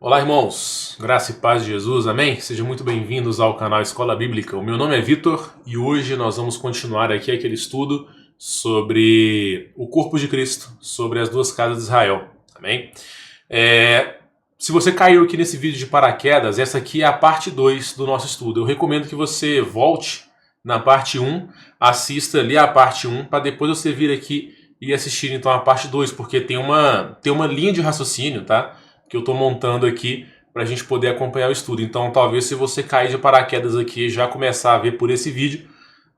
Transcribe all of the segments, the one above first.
Olá, irmãos, graça e paz de Jesus, amém? Sejam muito bem-vindos ao canal Escola Bíblica. O meu nome é Vitor e hoje nós vamos continuar aqui aquele estudo sobre o corpo de Cristo, sobre as duas casas de Israel, amém? Se você caiu aqui nesse vídeo de paraquedas, essa aqui é a parte 2 do nosso estudo. Eu recomendo que você volte na parte 1, assista ali a parte 1, para depois você vir aqui e assistir então a parte 2, porque tem uma linha de raciocínio, tá? Que eu estou montando aqui para a gente poder acompanhar o estudo. Então talvez se você cair de paraquedas aqui e já começar a ver por esse vídeo,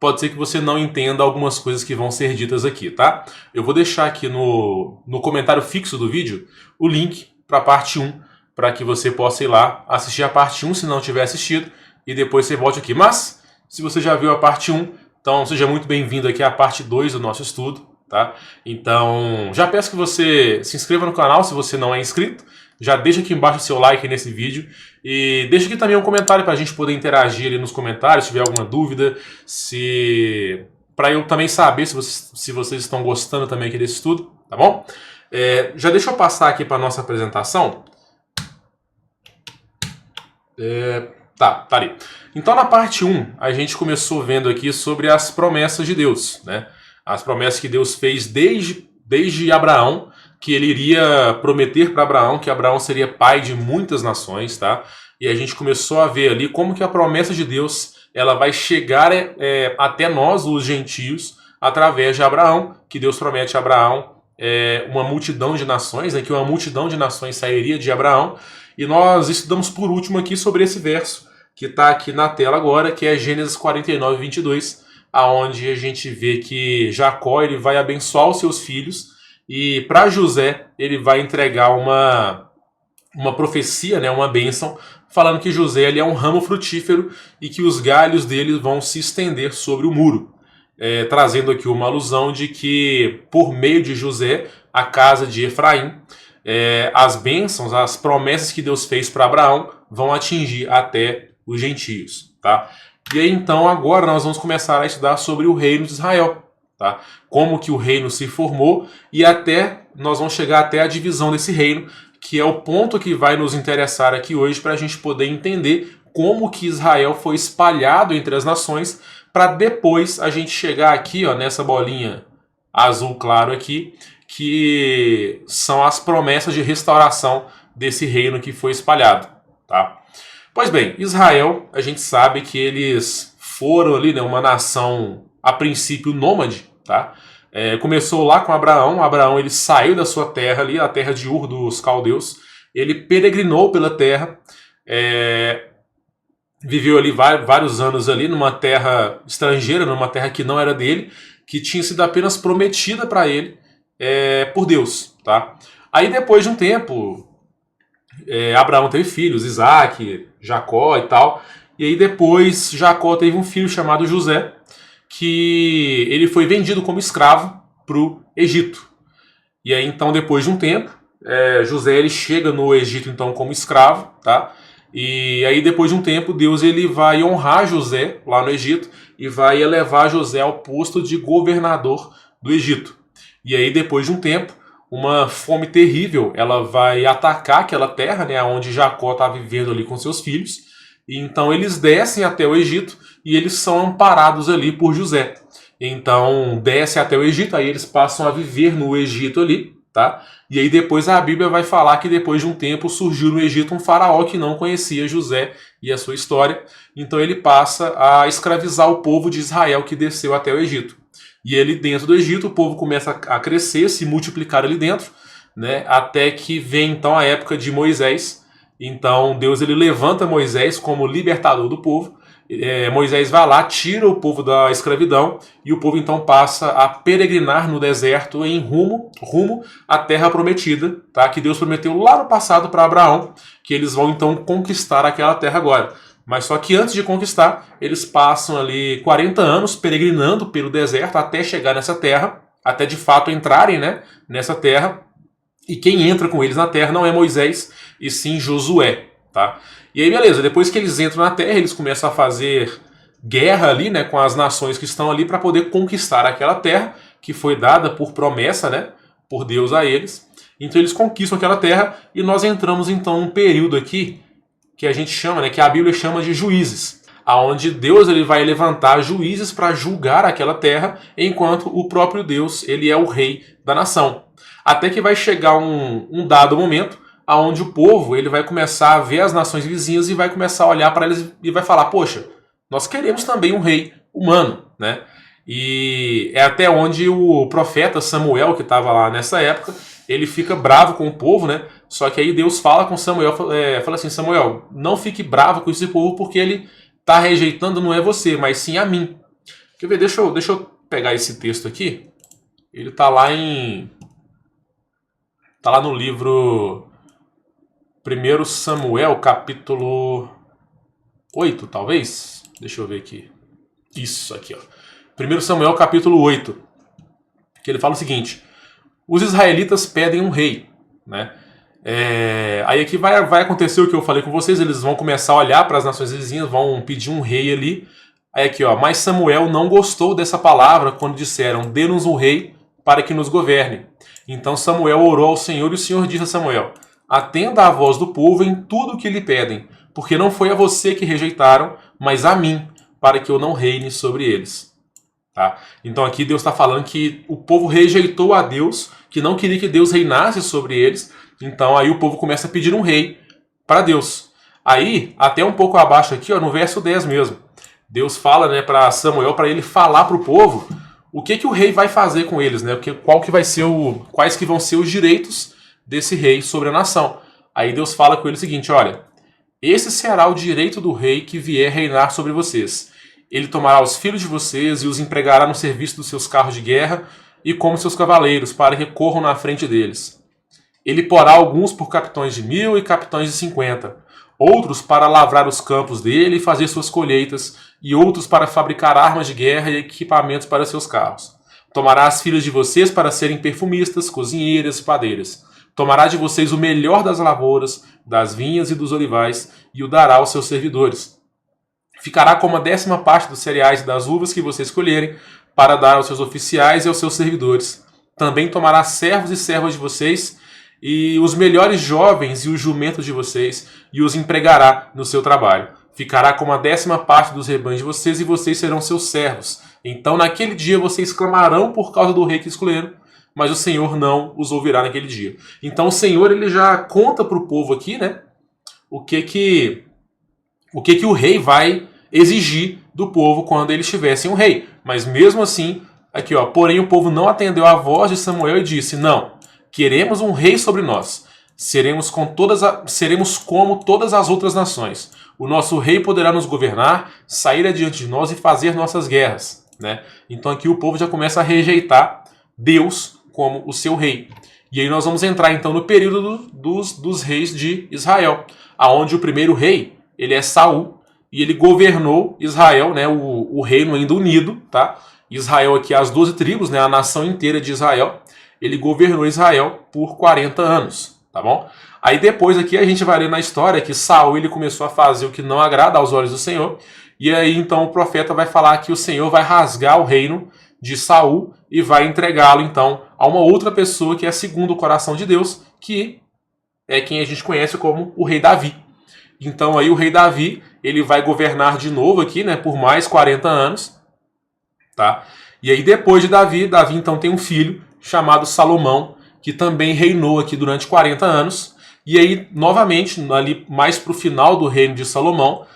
pode ser que você não entenda algumas coisas que vão ser ditas aqui, tá? Eu vou deixar aqui no comentário fixo do vídeo o link para a parte 1, para que você possa ir lá assistir a parte 1 se não tiver assistido, e depois você volte aqui. Mas, se você já viu a parte 1, então seja muito bem-vindo aqui à parte 2 do nosso estudo, tá? Então, já peço que você se inscreva no canal se você não é inscrito. Já deixa aqui embaixo o seu like nesse vídeo e deixa aqui também um comentário para a gente poder interagir ali nos comentários, se tiver alguma dúvida, para eu também saber se vocês estão gostando também aqui desse estudo, tá bom? Já deixa eu passar aqui para a nossa apresentação. Tá ali. Então na parte 1 a gente começou vendo aqui sobre as promessas de Deus, né? As promessas que Deus fez desde Abraão, que ele iria prometer para Abraão que Abraão seria pai de muitas nações, tá? E a gente começou a ver ali como que a promessa de Deus ela vai chegar até nós, os gentios, através de Abraão, que Deus promete a Abraão uma multidão de nações, né, que uma multidão de nações sairia de Abraão. E nós estudamos por último aqui sobre esse verso, que está aqui na tela agora, que é Gênesis 49, 22, aonde a gente vê que Jacó ele vai abençoar os seus filhos, e para José, ele vai entregar uma profecia, né, uma bênção, falando que José ele é um ramo frutífero e que os galhos dele vão se estender sobre o muro. Trazendo aqui uma alusão de que, por meio de José, a casa de Efraim, as bênçãos, as promessas que Deus fez para Abraão vão atingir até os gentios. Tá? E aí, então, agora nós vamos começar a estudar sobre o reino de Israel. Tá? Como que o reino se formou e até nós vamos chegar até a divisão desse reino, que é o ponto que vai nos interessar aqui hoje para a gente poder entender como que Israel foi espalhado entre as nações, para depois a gente chegar aqui, ó, nessa bolinha azul claro aqui, que são as promessas de restauração desse reino que foi espalhado. Tá? Pois bem, Israel, a gente sabe que eles foram ali, né, uma nação a princípio nômade. Tá? Começou lá com Abraão. Abraão ele saiu da sua terra ali, a terra de Ur dos caldeus. Ele peregrinou pela terra, viveu ali vários anos ali numa terra estrangeira, numa terra que não era dele, que tinha sido apenas prometida para ele por Deus. Tá? Aí depois de um tempo, Abraão teve filhos, Isaac, Jacó e tal. E aí depois Jacó teve um filho chamado José, que ele foi vendido como escravo para o Egito. E aí então depois de um tempo, José ele chega no Egito então como escravo, tá? E aí depois de um tempo Deus ele vai honrar José lá no Egito e vai elevar José ao posto de governador do Egito. E aí depois de um tempo, uma fome terrível ela vai atacar aquela terra, né, onde Jacó está vivendo ali com seus filhos. E então eles descem até o Egito e eles são amparados ali por José. Então descem até o Egito, aí eles passam a viver no Egito ali, tá? E aí depois a Bíblia vai falar que depois de um tempo surgiu no Egito um faraó que não conhecia José e a sua história. Então ele passa a escravizar o povo de Israel que desceu até o Egito. E ele dentro do Egito, o povo começa a crescer, se multiplicar ali dentro, né? Até que vem então a época de Moisés. Então Deus ele levanta Moisés como libertador do povo. Moisés vai lá, tira o povo da escravidão e o povo então passa a peregrinar no deserto em rumo à terra prometida, tá? Que Deus prometeu lá no passado para Abraão, que eles vão então conquistar aquela terra agora. Mas só que antes de conquistar, eles passam ali 40 anos peregrinando pelo deserto até chegar nessa terra, até de fato entrarem, né, nessa terra. E quem entra com eles na terra não é Moisés, e sim Josué. Tá? E aí beleza, depois que eles entram na terra, eles começam a fazer guerra ali, né, com as nações que estão ali para poder conquistar aquela terra que foi dada por promessa, né, por Deus a eles. Então eles conquistam aquela terra e nós entramos então num período aqui que a gente chama, né, que a Bíblia chama de juízes, aonde Deus ele vai levantar juízes para julgar aquela terra, enquanto o próprio Deus ele é o rei da nação. Até que vai chegar um dado momento aonde o povo ele vai começar a ver as nações vizinhas e vai começar a olhar para eles e vai falar, poxa, nós queremos também um rei humano, né? E é até onde o profeta Samuel, que estava lá nessa época, ele fica bravo com o povo, né? Só que aí Deus fala com Samuel, fala assim, Samuel, não fique bravo com esse povo porque ele está rejeitando não é você, mas sim a mim. Quer ver? Deixa eu pegar esse texto aqui. Ele está lá no livro 1 Samuel, capítulo 8, talvez? Deixa eu ver aqui. Isso aqui, ó. 1 Samuel, capítulo 8. Que ele fala o seguinte: os israelitas pedem um rei, né? Aí aqui vai acontecer o que eu falei com vocês, eles vão começar a olhar para as nações vizinhas, vão pedir um rei ali. Aí aqui, ó, mas Samuel não gostou dessa palavra quando disseram, dê-nos um rei para que nos governe. Então Samuel orou ao Senhor e o Senhor disse a Samuel, atenda à voz do povo em tudo o que lhe pedem, porque não foi a você que rejeitaram, mas a mim, para que eu não reine sobre eles. Tá? Então aqui Deus está falando que o povo rejeitou a Deus, que não queria que Deus reinasse sobre eles. Então aí o povo começa a pedir um rei para Deus. Aí, até um pouco abaixo aqui, ó, no verso 10 mesmo, Deus fala, né, para Samuel, para ele falar para o povo o que o rei vai fazer com eles, né? Quais que vão ser os direitos desse rei sobre a nação. Aí Deus fala com ele o seguinte, olha, esse será o direito do rei que vier reinar sobre vocês. Ele tomará os filhos de vocês e os empregará no serviço dos seus carros de guerra e como seus cavaleiros, para que corram na frente deles. Ele porá alguns por capitães de 1000 e capitães de 50, outros para lavrar os campos dele e fazer suas colheitas, e outros para fabricar armas de guerra e equipamentos para seus carros. Tomará as filhas de vocês para serem perfumistas, cozinheiras e padeiras. Tomará de vocês o melhor das lavouras, das vinhas e dos olivais, e o dará aos seus servidores. Ficará como a 10ª parte dos cereais e das uvas que vocês escolherem, para dar aos seus oficiais e aos seus servidores. Também tomará servos e servas de vocês, e os melhores jovens e os jumentos de vocês, e os empregará no seu trabalho. Ficará como a 10ª parte dos rebanhos de vocês, e vocês serão seus servos. Então naquele dia vocês clamarão por causa do rei que escolheram, mas o Senhor não os ouvirá naquele dia. Então o Senhor ele já conta para o povo aqui, né, o que o rei vai exigir do povo quando eles tivessem um rei. Mas mesmo assim, aqui ó, porém o povo não atendeu à voz de Samuel e disse, não, queremos um rei sobre nós. Seremos como todas as outras nações. O nosso rei poderá nos governar, sair adiante de nós e fazer nossas guerras. Né? Então aqui o povo já começa a rejeitar Deus como o seu rei. E aí nós vamos entrar então no período dos reis de Israel, aonde o primeiro rei ele é Saul e ele governou Israel, né, o reino ainda unido, tá? Israel aqui as 12 tribos, né, a nação inteira de Israel, ele governou Israel por 40 anos, tá bom? Aí depois aqui a gente vai ler na história que Saul ele começou a fazer o que não agrada aos olhos do Senhor, e aí então o profeta vai falar que o Senhor vai rasgar o reino de Saul e vai entregá-lo então a uma outra pessoa que é segundo o coração de Deus, que é quem a gente conhece como o rei Davi. Então aí o rei Davi, ele vai governar de novo aqui, né, por mais 40 anos, tá? E aí depois de Davi então tem um filho chamado Salomão, que também reinou aqui durante 40 anos. E aí, novamente, ali mais para o final do reino de Salomão,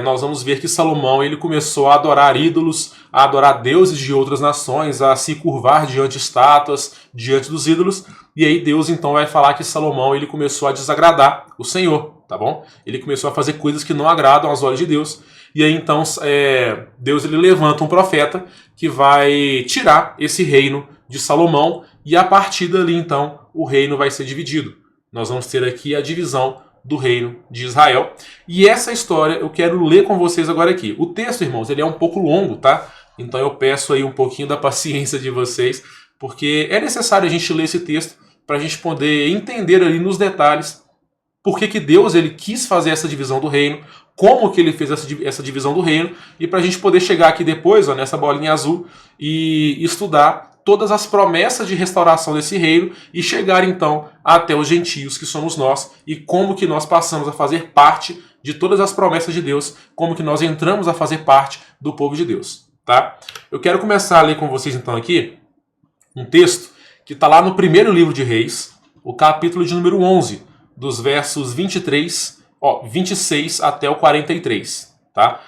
nós vamos ver que Salomão ele começou a adorar ídolos, a adorar deuses de outras nações, a se curvar diante de estátuas, diante dos ídolos. E aí Deus então vai falar que Salomão ele começou a desagradar o Senhor, tá bom? Ele começou a fazer coisas que não agradam aos olhos de Deus. E aí então Deus ele levanta um profeta que vai tirar esse reino de Salomão e a partir dali então o reino vai ser dividido. Nós vamos ter aqui a divisão do reino de Israel. E essa história eu quero ler com vocês agora aqui. O texto, irmãos, ele é um pouco longo, tá? Então eu peço aí um pouquinho da paciência de vocês, porque é necessário a gente ler esse texto para a gente poder entender ali nos detalhes por que Deus ele quis fazer essa divisão do reino, como que ele fez essa divisão do reino, e para a gente poder chegar aqui depois, ó, nessa bolinha azul, e estudar todas as promessas de restauração desse reino e chegar então até os gentios que somos nós e como que nós passamos a fazer parte de todas as promessas de Deus, como que nós entramos a fazer parte do povo de Deus, tá? Eu quero começar a ler com vocês então aqui um texto que está lá no primeiro livro de Reis, o capítulo de número 11, dos versos 26 até o 43, tá?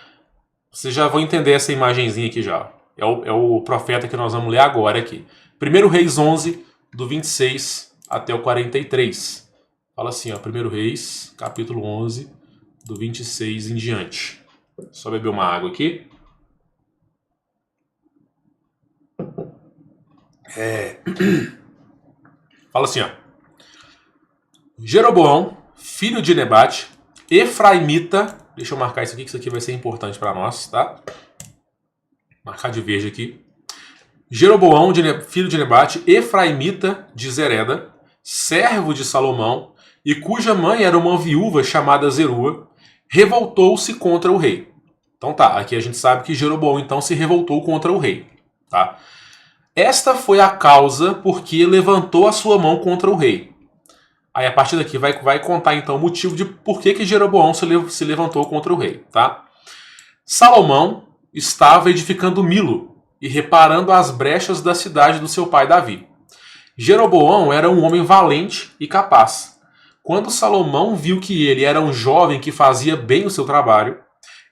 Vocês já vão entender essa imagenzinha aqui já. É o profeta que nós vamos ler agora aqui. 1 Reis 11, do 26 até o 43. Fala assim, ó, 1 Reis, capítulo 11, do 26 em diante. Só beber uma água aqui. Fala assim, ó. Jeroboão, filho de Nebate, efraimita. Deixa eu marcar isso aqui, que isso aqui vai ser importante para nós, tá? Marcar de verde aqui. Jeroboão, filho de Nebate, efraimita de Zereda, servo de Salomão, e cuja mãe era uma viúva chamada Zerua, revoltou-se contra o rei. Então tá, aqui a gente sabe que Jeroboão então se revoltou contra o rei, tá? Esta foi a causa porque levantou a sua mão contra o rei. Aí a partir daqui vai contar então o motivo de por que Jeroboão se levantou contra o rei, tá? Salomão estava edificando Milo e reparando as brechas da cidade do seu pai Davi. Jeroboão era um homem valente e capaz. Quando Salomão viu que ele era um jovem que fazia bem o seu trabalho,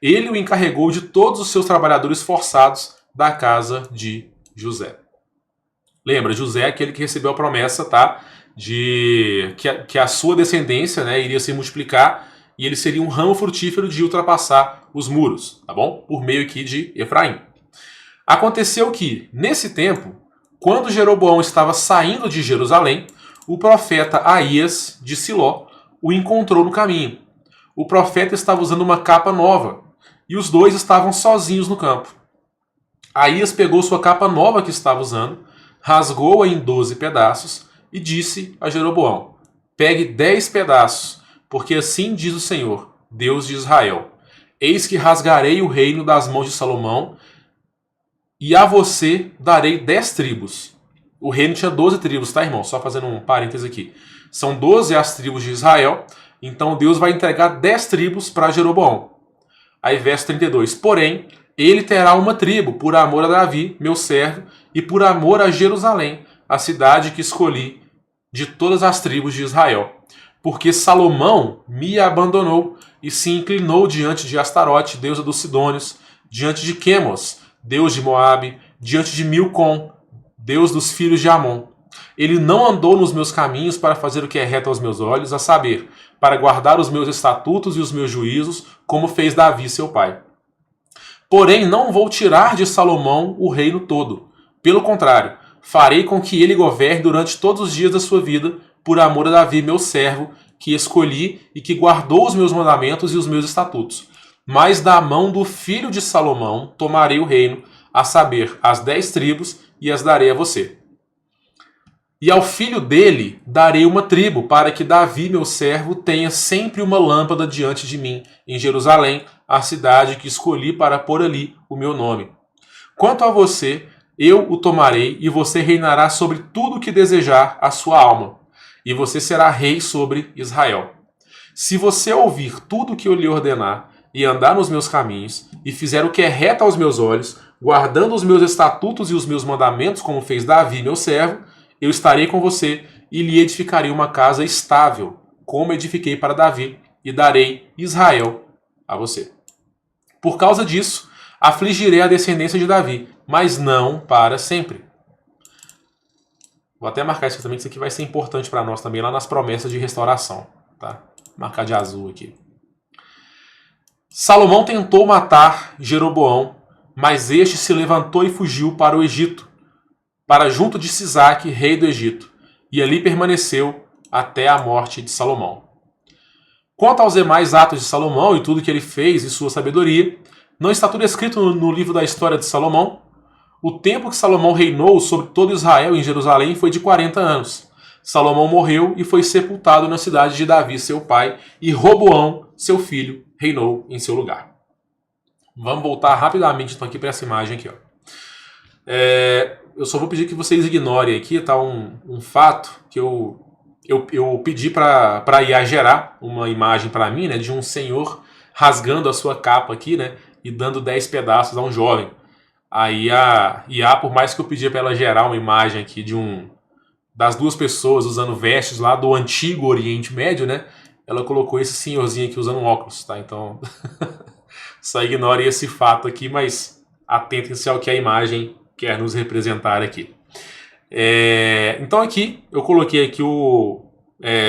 ele o encarregou de todos os seus trabalhadores forçados da casa de José. Lembra, José é aquele que recebeu a promessa, tá? De que a sua descendência, né, iria se multiplicar e ele seria um ramo frutífero de ultrapassar os muros, tá bom? Por meio aqui de Efraim. Aconteceu que, nesse tempo, quando Jeroboão estava saindo de Jerusalém, o profeta Aías, de Siló, o encontrou no caminho. O profeta estava usando uma capa nova e os dois estavam sozinhos no campo. Aías pegou sua capa nova que estava usando, rasgou-a em 12 pedaços e disse a Jeroboão: pegue 10 pedaços, porque assim diz o Senhor, Deus de Israel: eis que rasgarei o reino das mãos de Salomão e a você darei 10 tribos. O reino tinha 12 tribos, tá, irmão? Só fazendo um parêntese aqui. São 12 as tribos de Israel, então Deus vai entregar 10 tribos para Jeroboão. Aí verso 32. Porém, ele terá uma tribo por amor a Davi, meu servo, e por amor a Jerusalém, a cidade que escolhi de todas as tribos de Israel. Porque Salomão me abandonou e se inclinou diante de Astarote, deusa dos Sidônios, diante de Quemos, deus de Moabe, diante de Milcom, deus dos filhos de Amon. Ele não andou nos meus caminhos para fazer o que é reto aos meus olhos, a saber, para guardar os meus estatutos e os meus juízos, como fez Davi, seu pai. Porém, não vou tirar de Salomão o reino todo. Pelo contrário, farei com que ele governe durante todos os dias da sua vida, por amor a Davi, meu servo, que escolhi e que guardou os meus mandamentos e os meus estatutos. Mas da mão do filho de Salomão tomarei o reino, a saber, as 10 tribos, e as darei a você. E ao filho dele darei uma tribo, para que Davi, meu servo, tenha sempre uma lâmpada diante de mim, em Jerusalém, a cidade que escolhi para pôr ali o meu nome. Quanto a você, eu o tomarei, e você reinará sobre tudo o que desejar a sua alma, e você será rei sobre Israel. Se você ouvir tudo o que eu lhe ordenar, e andar nos meus caminhos, e fizer o que é reto aos meus olhos, guardando os meus estatutos e os meus mandamentos, como fez Davi, meu servo, eu estarei com você e lhe edificarei uma casa estável, como edifiquei para Davi, e darei Israel a você. Por causa disso, afligirei a descendência de Davi, mas não para sempre. Vou até marcar isso também, que isso aqui vai ser importante para nós também, lá nas promessas de restauração. Tá? Marcar de azul aqui. Salomão tentou matar Jeroboão, mas este se levantou e fugiu para o Egito, para junto de Sisaque, rei do Egito, e ali permaneceu até a morte de Salomão. Quanto aos demais atos de Salomão e tudo que ele fez e sua sabedoria, não está tudo escrito no livro da história de Salomão? O tempo que Salomão reinou sobre todo Israel em Jerusalém foi de 40 anos. Salomão morreu e foi sepultado na cidade de Davi, seu pai, e Roboão, seu filho, reinou em seu lugar. Vamos voltar rapidamente então aqui para essa imagem aqui. Ó. eu só vou pedir que vocês ignorem aqui, tá? Um fato que eu pedi para IA gerar uma imagem para mim, né? De um senhor rasgando a sua capa aqui, né? E dando 10 pedaços a um jovem. Aí a IA, por mais que eu pedi para ela gerar uma imagem aqui das duas pessoas usando vestes lá do antigo Oriente Médio, né? Ela colocou esse senhorzinho aqui usando óculos, tá? Então, só ignorem esse fato aqui, mas atentem-se ao que a imagem quer nos representar aqui. Então aqui, eu coloquei aqui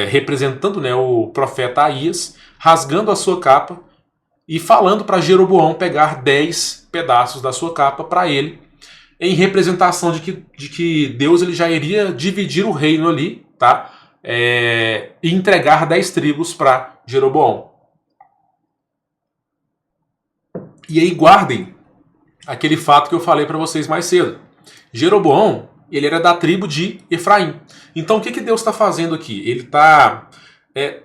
representando, né, o profeta Aías, rasgando a sua capa e falando para Jeroboão pegar 10 pedaços da sua capa para ele, em representação de que Deus ele já iria dividir o reino ali, tá? E entregar 10 tribos para Jeroboão. E aí guardem aquele fato que eu falei para vocês mais cedo. Jeroboão, ele era da tribo de Efraim. Então o que Deus está fazendo aqui? Ele está...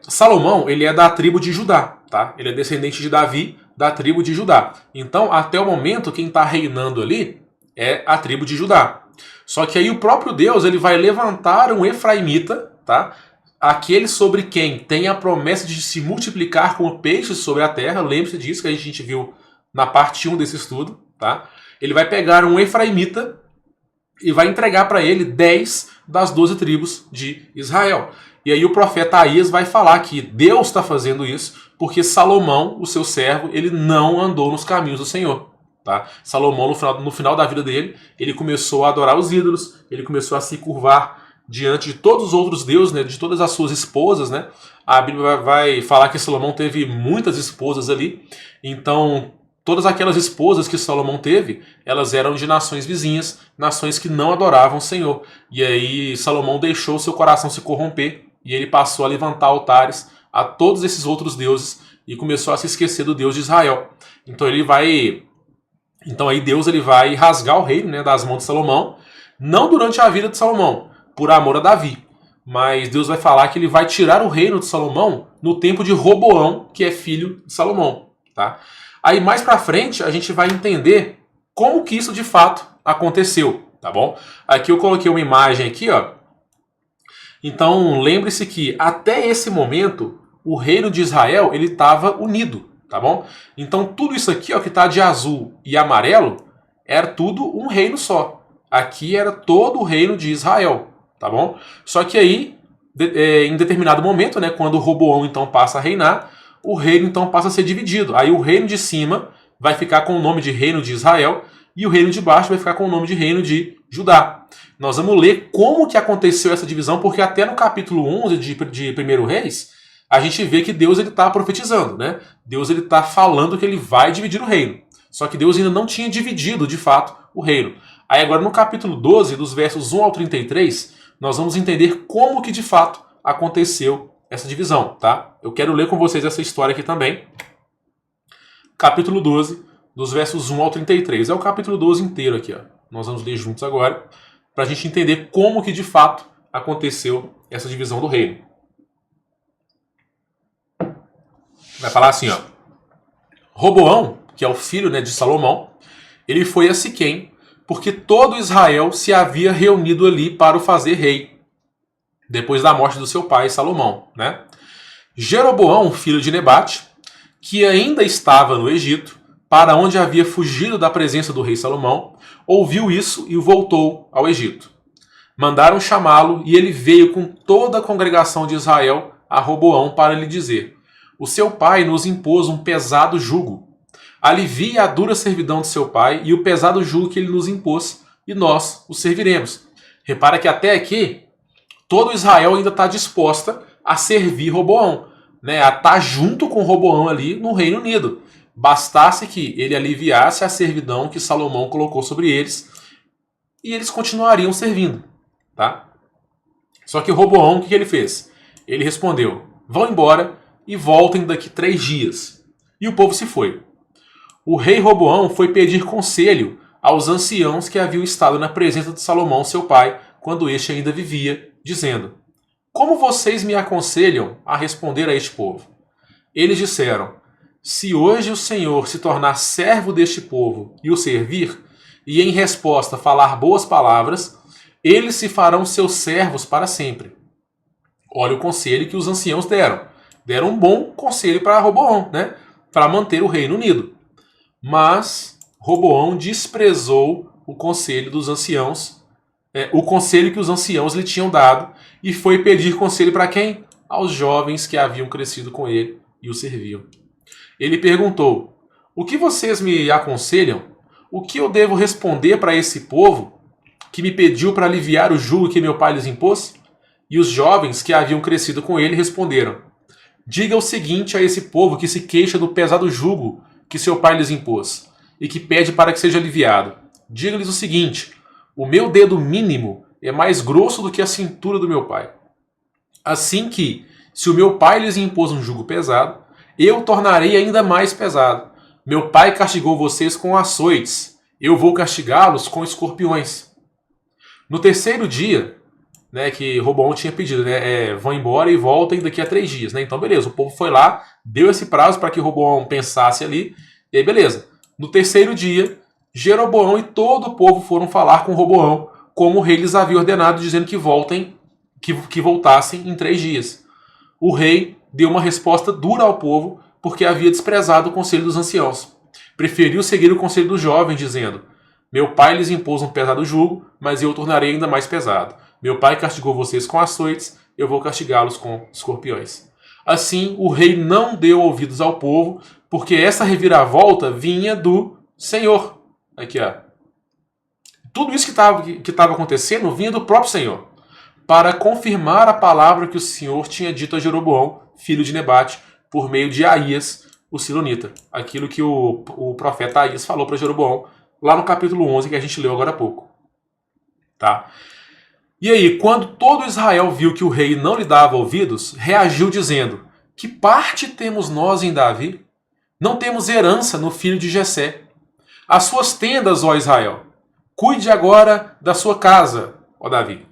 Salomão, ele é da tribo de Judá, tá? Ele é descendente de Davi, da tribo de Judá. Então, até o momento, quem está reinando ali é a tribo de Judá. Só que aí o próprio Deus, ele vai levantar um efraimita, tá? Aquele sobre quem tem a promessa de se multiplicar como peixes sobre a terra. Lembre-se disso que a gente viu na parte 1 desse estudo, tá? Ele vai pegar um efraimita e vai entregar para ele 10 das 12 tribos de Israel. E aí o profeta Aías vai falar que Deus está fazendo isso porque Salomão, o seu servo, ele não andou nos caminhos do Senhor. Tá? Salomão, no final da vida dele, ele começou a adorar os ídolos, ele começou a se curvar diante de todos os outros deuses, né, de todas as suas esposas. Né? A Bíblia vai falar que Salomão teve muitas esposas ali, então todas aquelas esposas que Salomão teve, elas eram de nações vizinhas, nações que não adoravam o Senhor. E aí Salomão deixou seu coração se corromper e ele passou a levantar altares a todos esses outros deuses e começou a se esquecer do Deus de Israel. Então aí Deus ele vai rasgar o reino, né, das mãos de Salomão, não durante a vida de Salomão, por amor a Davi, mas Deus vai falar que ele vai tirar o reino de Salomão no tempo de Roboão, que é filho de Salomão. Tá? Aí mais pra frente a gente vai entender como que isso de fato aconteceu, tá bom? Aqui eu coloquei uma imagem aqui, ó. Então lembre-se que até esse momento o reino de Israel ele estava unido, tá bom? Então tudo isso aqui, ó, que está de azul e amarelo, era tudo um reino só. Aqui era todo o reino de Israel, tá bom? Só que aí, em determinado momento, né, quando Roboão então passa a reinar, o reino então passa a ser dividido. Aí o reino de cima vai ficar com o nome de reino de Israel e o reino de baixo vai ficar com o nome de reino de Judá. Nós vamos ler como que aconteceu essa divisão, porque até no capítulo 11 de 1 Reis, a gente vê que Deus está profetizando, né? Deus está falando que ele vai dividir o reino. Só que Deus ainda não tinha dividido, de fato, o reino. Aí agora no capítulo 12, dos versos 1 ao 33, nós vamos entender como que de fato aconteceu essa divisão, tá? Eu quero ler com vocês essa história aqui também. Capítulo 12, dos versos 1 ao 33. É o capítulo 12 inteiro aqui, ó. Nós vamos ler juntos agora, para a gente entender como que de fato aconteceu essa divisão do reino. Vai falar assim, ó. Roboão, que é o filho, né, de Salomão, ele foi a Siquém, porque todo Israel se havia reunido ali para o fazer rei, depois da morte do seu pai Salomão, né? Jeroboão, filho de Nebate, que ainda estava no Egito, para onde havia fugido da presença do rei Salomão, ouviu isso e voltou ao Egito. Mandaram chamá-lo e ele veio com toda a congregação de Israel a Roboão para lhe dizer: o seu pai nos impôs um pesado jugo. Alivie a dura servidão de seu pai e o pesado jugo que ele nos impôs, e nós o serviremos. Repara que até aqui, todo Israel ainda está disposta a servir Roboão, né? A estar junto com Roboão ali no Reino Unido. Bastasse que ele aliviasse a servidão que Salomão colocou sobre eles, e eles continuariam servindo. Tá? Só que Roboão, o que ele fez? Ele respondeu: vão embora e voltem daqui 3 dias. E o povo se foi. O rei Roboão foi pedir conselho aos anciãos que haviam estado na presença de Salomão, seu pai, quando este ainda vivia, dizendo: como vocês me aconselham a responder a este povo? Eles disseram: se hoje o Senhor se tornar servo deste povo e o servir, e em resposta falar boas palavras, eles se farão seus servos para sempre. Olha o conselho que os anciãos deram. Deram um bom conselho para Roboão, né? Para manter o reino unido. Mas Roboão desprezou o conselho dos anciãos, o conselho que os anciãos lhe tinham dado, e foi pedir conselho para quem? Aos jovens que haviam crescido com ele e o serviam. Ele perguntou: o que vocês me aconselham? O que eu devo responder para esse povo que me pediu para aliviar o jugo que meu pai lhes impôs? E os jovens que haviam crescido com ele responderam: diga o seguinte a esse povo que se queixa do pesado jugo que seu pai lhes impôs e que pede para que seja aliviado. Diga-lhes o seguinte: o meu dedo mínimo é mais grosso do que a cintura do meu pai. Assim que, se o meu pai lhes impôs um jugo pesado, eu tornarei ainda mais pesado. Meu pai castigou vocês com açoites, eu vou castigá-los com escorpiões. No terceiro dia, né, que Roboão tinha pedido, né, vão embora e voltem daqui a 3 dias. Né? Então, beleza, o povo foi lá, deu esse prazo para que Roboão pensasse ali, e aí, beleza. No terceiro dia, Jeroboão e todo o povo foram falar com Roboão, como o rei lhes havia ordenado, dizendo que voltassem em 3 dias. O rei deu uma resposta dura ao povo, porque havia desprezado o conselho dos anciãos. Preferiu seguir o conselho dos jovens, dizendo: meu pai lhes impôs um pesado jugo, mas eu o tornarei ainda mais pesado. Meu pai castigou vocês com açoites, eu vou castigá-los com escorpiões. Assim, o rei não deu ouvidos ao povo, porque essa reviravolta vinha do Senhor. Aqui, ó. Tudo isso que estava acontecendo vinha do próprio Senhor, para confirmar a palavra que o Senhor tinha dito a Jeroboão, filho de Nebate, por meio de Aías, o silonita. Aquilo que o profeta Aías falou para Jeroboão, lá no capítulo 11, que a gente leu agora há pouco. Tá? E aí, quando todo Israel viu que o rei não lhe dava ouvidos, reagiu dizendo: que parte temos nós em Davi? Não temos herança no filho de Jessé. As suas tendas, ó Israel, cuide agora da sua casa, ó Davi.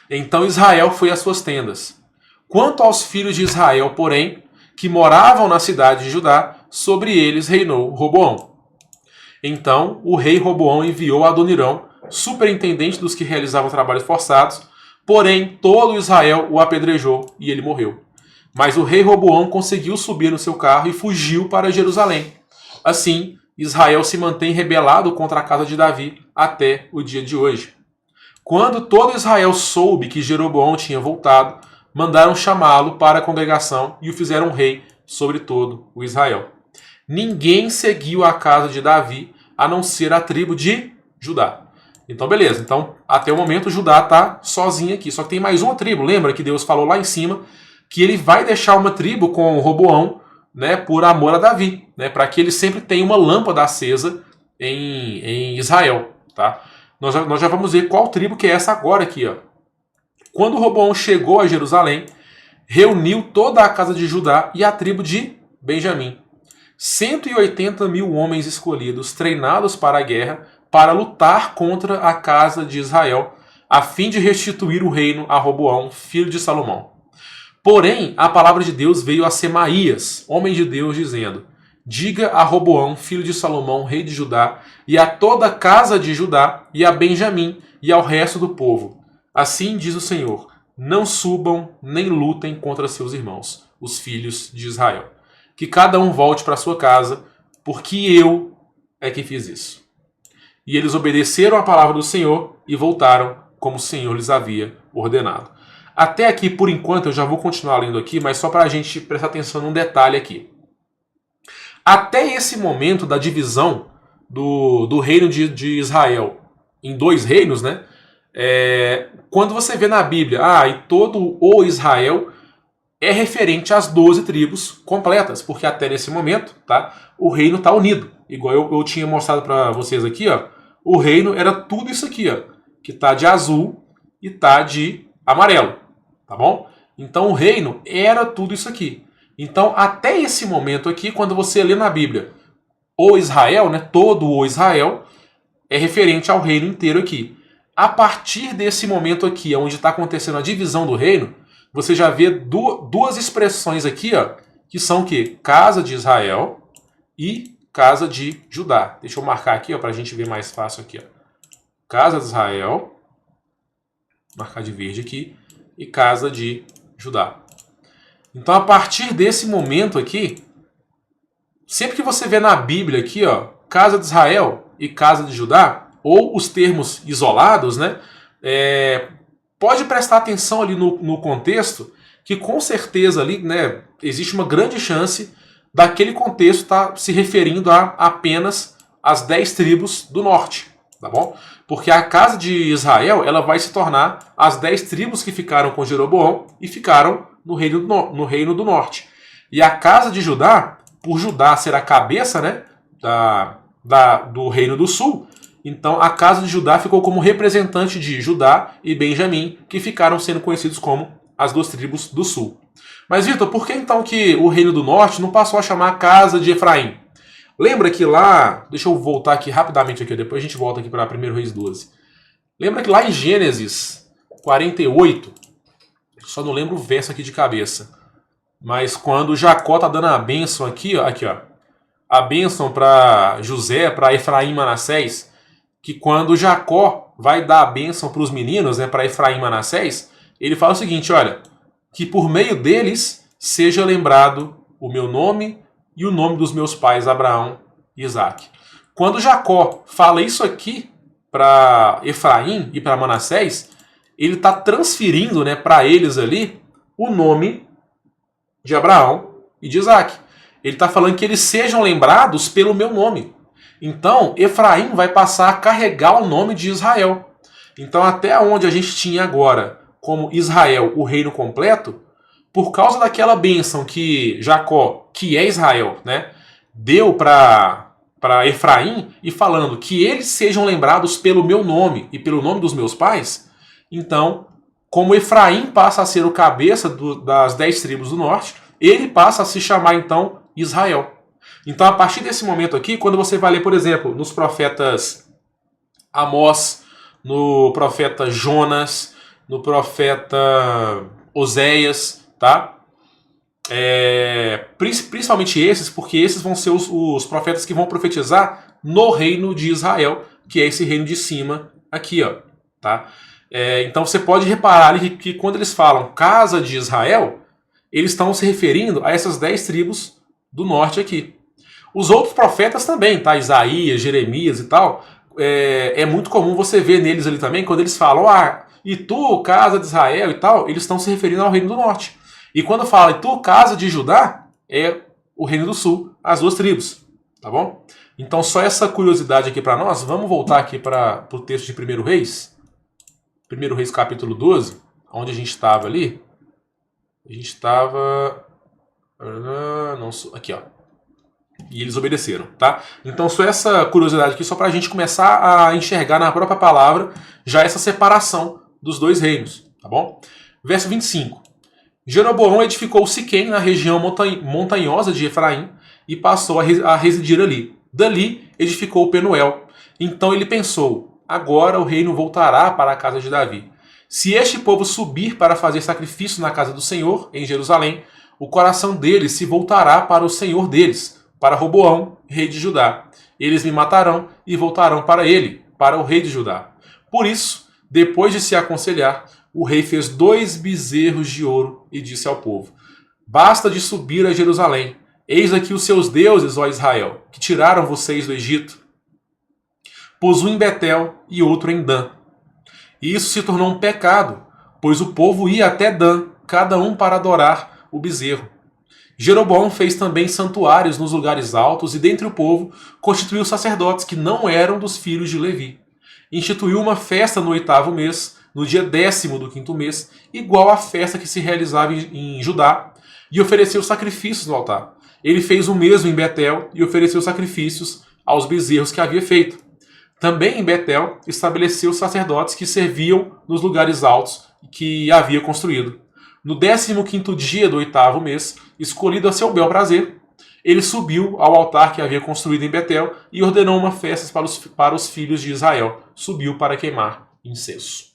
Então Israel foi às suas tendas. Quanto aos filhos de Israel, porém, que moravam na cidade de Judá, sobre eles reinou Roboão. Então o rei Roboão enviou Adonirão, superintendente dos que realizavam trabalhos forçados, porém todo Israel o apedrejou e ele morreu. Mas o rei Roboão conseguiu subir no seu carro e fugiu para Jerusalém. Assim, Israel se mantém rebelado contra a casa de Davi até o dia de hoje. Quando todo Israel soube que Jeroboão tinha voltado, mandaram chamá-lo para a congregação e o fizeram rei sobre todo o Israel. Ninguém seguiu a casa de Davi, a não ser a tribo de Judá. Então, beleza. Então, até o momento, Judá está sozinho aqui. Só que tem mais uma tribo. Lembra que Deus falou lá em cima que ele vai deixar uma tribo com Roboão, né, por amor a Davi, né, para que ele sempre tenha uma lâmpada acesa em Israel. Tá? Nós já vamos ver qual tribo que é essa agora aqui. Ó. Quando Roboão chegou a Jerusalém, reuniu toda a casa de Judá e a tribo de Benjamim. 180.000 homens escolhidos, treinados para a guerra, para lutar contra a casa de Israel, a fim de restituir o reino a Roboão, filho de Salomão. Porém, a palavra de Deus veio a Semaías, homem de Deus, dizendo: diga a Roboão, filho de Salomão, rei de Judá, e a toda a casa de Judá, e a Benjamim, e ao resto do povo: assim diz o Senhor, não subam nem lutem contra seus irmãos, os filhos de Israel. Que cada um volte para sua casa, porque eu é que fiz isso. E eles obedeceram a palavra do Senhor e voltaram como o Senhor lhes havia ordenado. Até aqui, por enquanto, eu já vou continuar lendo aqui, mas só para a gente prestar atenção num detalhe aqui. Até esse momento da divisão do reino de Israel em 2 reinos, né? Quando você vê na Bíblia, e todo o Israel é referente às 12 tribos completas, porque até nesse momento, tá, o reino está unido. Igual eu tinha mostrado para vocês aqui, ó, o reino era tudo isso aqui, ó, que está de azul e está de amarelo, tá bom? Então o reino era tudo isso aqui. Então até esse momento aqui, quando você lê na Bíblia o Israel, né, todo o Israel, é referente ao reino inteiro aqui. A partir desse momento aqui, onde está acontecendo a divisão do reino, você já vê duas expressões aqui, ó, que são o quê? Casa de Israel e casa de Judá. Deixa eu marcar aqui, para a gente ver mais fácil aqui. Ó. Casa de Israel, marcar de verde aqui, e casa de Judá. Então, a partir desse momento aqui, sempre que você vê na Bíblia aqui, ó, casa de Israel e casa de Judá, ou os termos isolados, né, pode prestar atenção ali no contexto, que com certeza ali, né, existe uma grande chance daquele contexto estar se referindo a apenas as 10 tribos do norte, tá bom? Porque a casa de Israel, ela vai se tornar as 10 tribos que ficaram com Jeroboão e ficaram no reino do norte. E a casa de Judá, por Judá ser a cabeça, né, do reino do sul, então a casa de Judá ficou como representante de Judá e Benjamim, que ficaram sendo conhecidos como as 2 tribos do sul. Mas, Vitor, por que então que o reino do norte não passou a chamar a casa de Efraim? Lembra que lá... Deixa eu voltar aqui rapidamente, aqui, depois a gente volta aqui para 1 Reis 12. Lembra que lá em Gênesis 48, só não lembro o verso aqui de cabeça, mas quando Jacó está dando a bênção aqui, ó, a bênção para José, para Efraim e Manassés, que quando Jacó vai dar a bênção para os meninos, né, para Efraim e Manassés, ele fala o seguinte, olha, que por meio deles seja lembrado o meu nome e o nome dos meus pais, Abraão e Isaac. Quando Jacó fala isso aqui para Efraim e para Manassés, ele está transferindo, né, para eles ali o nome de Abraão e de Isaac. Ele está falando que eles sejam lembrados pelo meu nome. Então, Efraim vai passar a carregar o nome de Israel. Então, até onde a gente tinha agora como Israel, o reino completo, por causa daquela bênção que Jacó, que é Israel, né, deu para Efraim, e falando que eles sejam lembrados pelo meu nome e pelo nome dos meus pais, então, como Efraim passa a ser o cabeça das 10 tribos do norte, ele passa a se chamar, então, Israel. Então, a partir desse momento aqui, quando você vai ler, por exemplo, nos profetas Amós, no profeta Jonas, no profeta Oséias, tá? Principalmente esses, porque esses vão ser os profetas que vão profetizar no reino de Israel, que é esse reino de cima aqui, ó, tá? Então você pode reparar ali que quando eles falam casa de Israel, eles estão se referindo a essas 10 tribos do norte aqui. Os outros profetas também, tá? Isaías, Jeremias e tal, é muito comum você ver neles ali também, quando eles falam, e tu, casa de Israel e tal, eles estão se referindo ao reino do norte. E quando fala, e tu, casa de Judá, é o reino do sul, as 2 tribos, tá bom? Então só essa curiosidade aqui para nós. Vamos voltar aqui para o texto de 1 Reis. 1 Reis capítulo 12, onde a gente estava ali. A gente estava... Aqui, ó. E eles obedeceram, tá? Então só essa curiosidade aqui, só para a gente começar a enxergar na própria palavra já essa separação dos 2 reinos, tá bom? Verso 25. Jeroboão edificou Siquém na região montanhosa de Efraim e passou a residir ali. Dali edificou Penuel. Então ele pensou, agora o reino voltará para a casa de Davi. Se este povo subir para fazer sacrifício na casa do Senhor, em Jerusalém, o coração deles se voltará para o Senhor deles, para Roboão, rei de Judá. Eles me matarão e voltarão para ele, para o rei de Judá. Por isso, depois de se aconselhar, o rei fez 2 bezerros de ouro e disse ao povo, basta de subir a Jerusalém. Eis aqui os seus deuses, ó Israel, que tiraram vocês do Egito. Pôs um em Betel e outro em Dan. E isso se tornou um pecado, pois o povo ia até Dan, cada um para adorar o bezerro. Jeroboão fez também santuários nos lugares altos e dentre o povo constituiu sacerdotes que não eram dos filhos de Levi. Instituiu uma festa no 8º mês, no dia 10º do 5º mês, igual à festa que se realizava em Judá, e ofereceu sacrifícios no altar. Ele fez o mesmo em Betel e ofereceu sacrifícios aos bezerros que havia feito. Também em Betel estabeleceu sacerdotes que serviam nos lugares altos que havia construído. No 15º dia do 8º mês, escolhido a seu bel prazer, ele subiu ao altar que havia construído em Betel e ordenou uma festa para os filhos de Israel. Subiu para queimar incenso.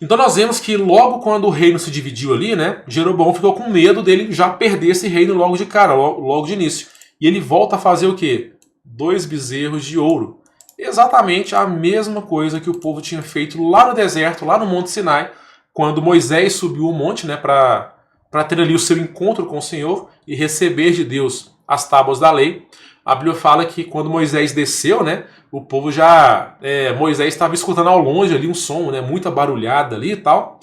Então nós vemos que logo quando o reino se dividiu ali, né, Jeroboão ficou com medo dele já perder esse reino logo de cara, logo de início. e ele volta a fazer o quê? 2 bezerros de ouro. Exatamente a mesma coisa que o povo tinha feito lá no deserto, lá no Monte Sinai, quando Moisés subiu o monte, né, para ter ali o seu encontro com o Senhor e receber de Deus as tábuas da lei. A Bíblia fala que quando Moisés desceu, né, o povo já... Moisés estava escutando ao longe ali um som, né, muita barulhada ali e tal.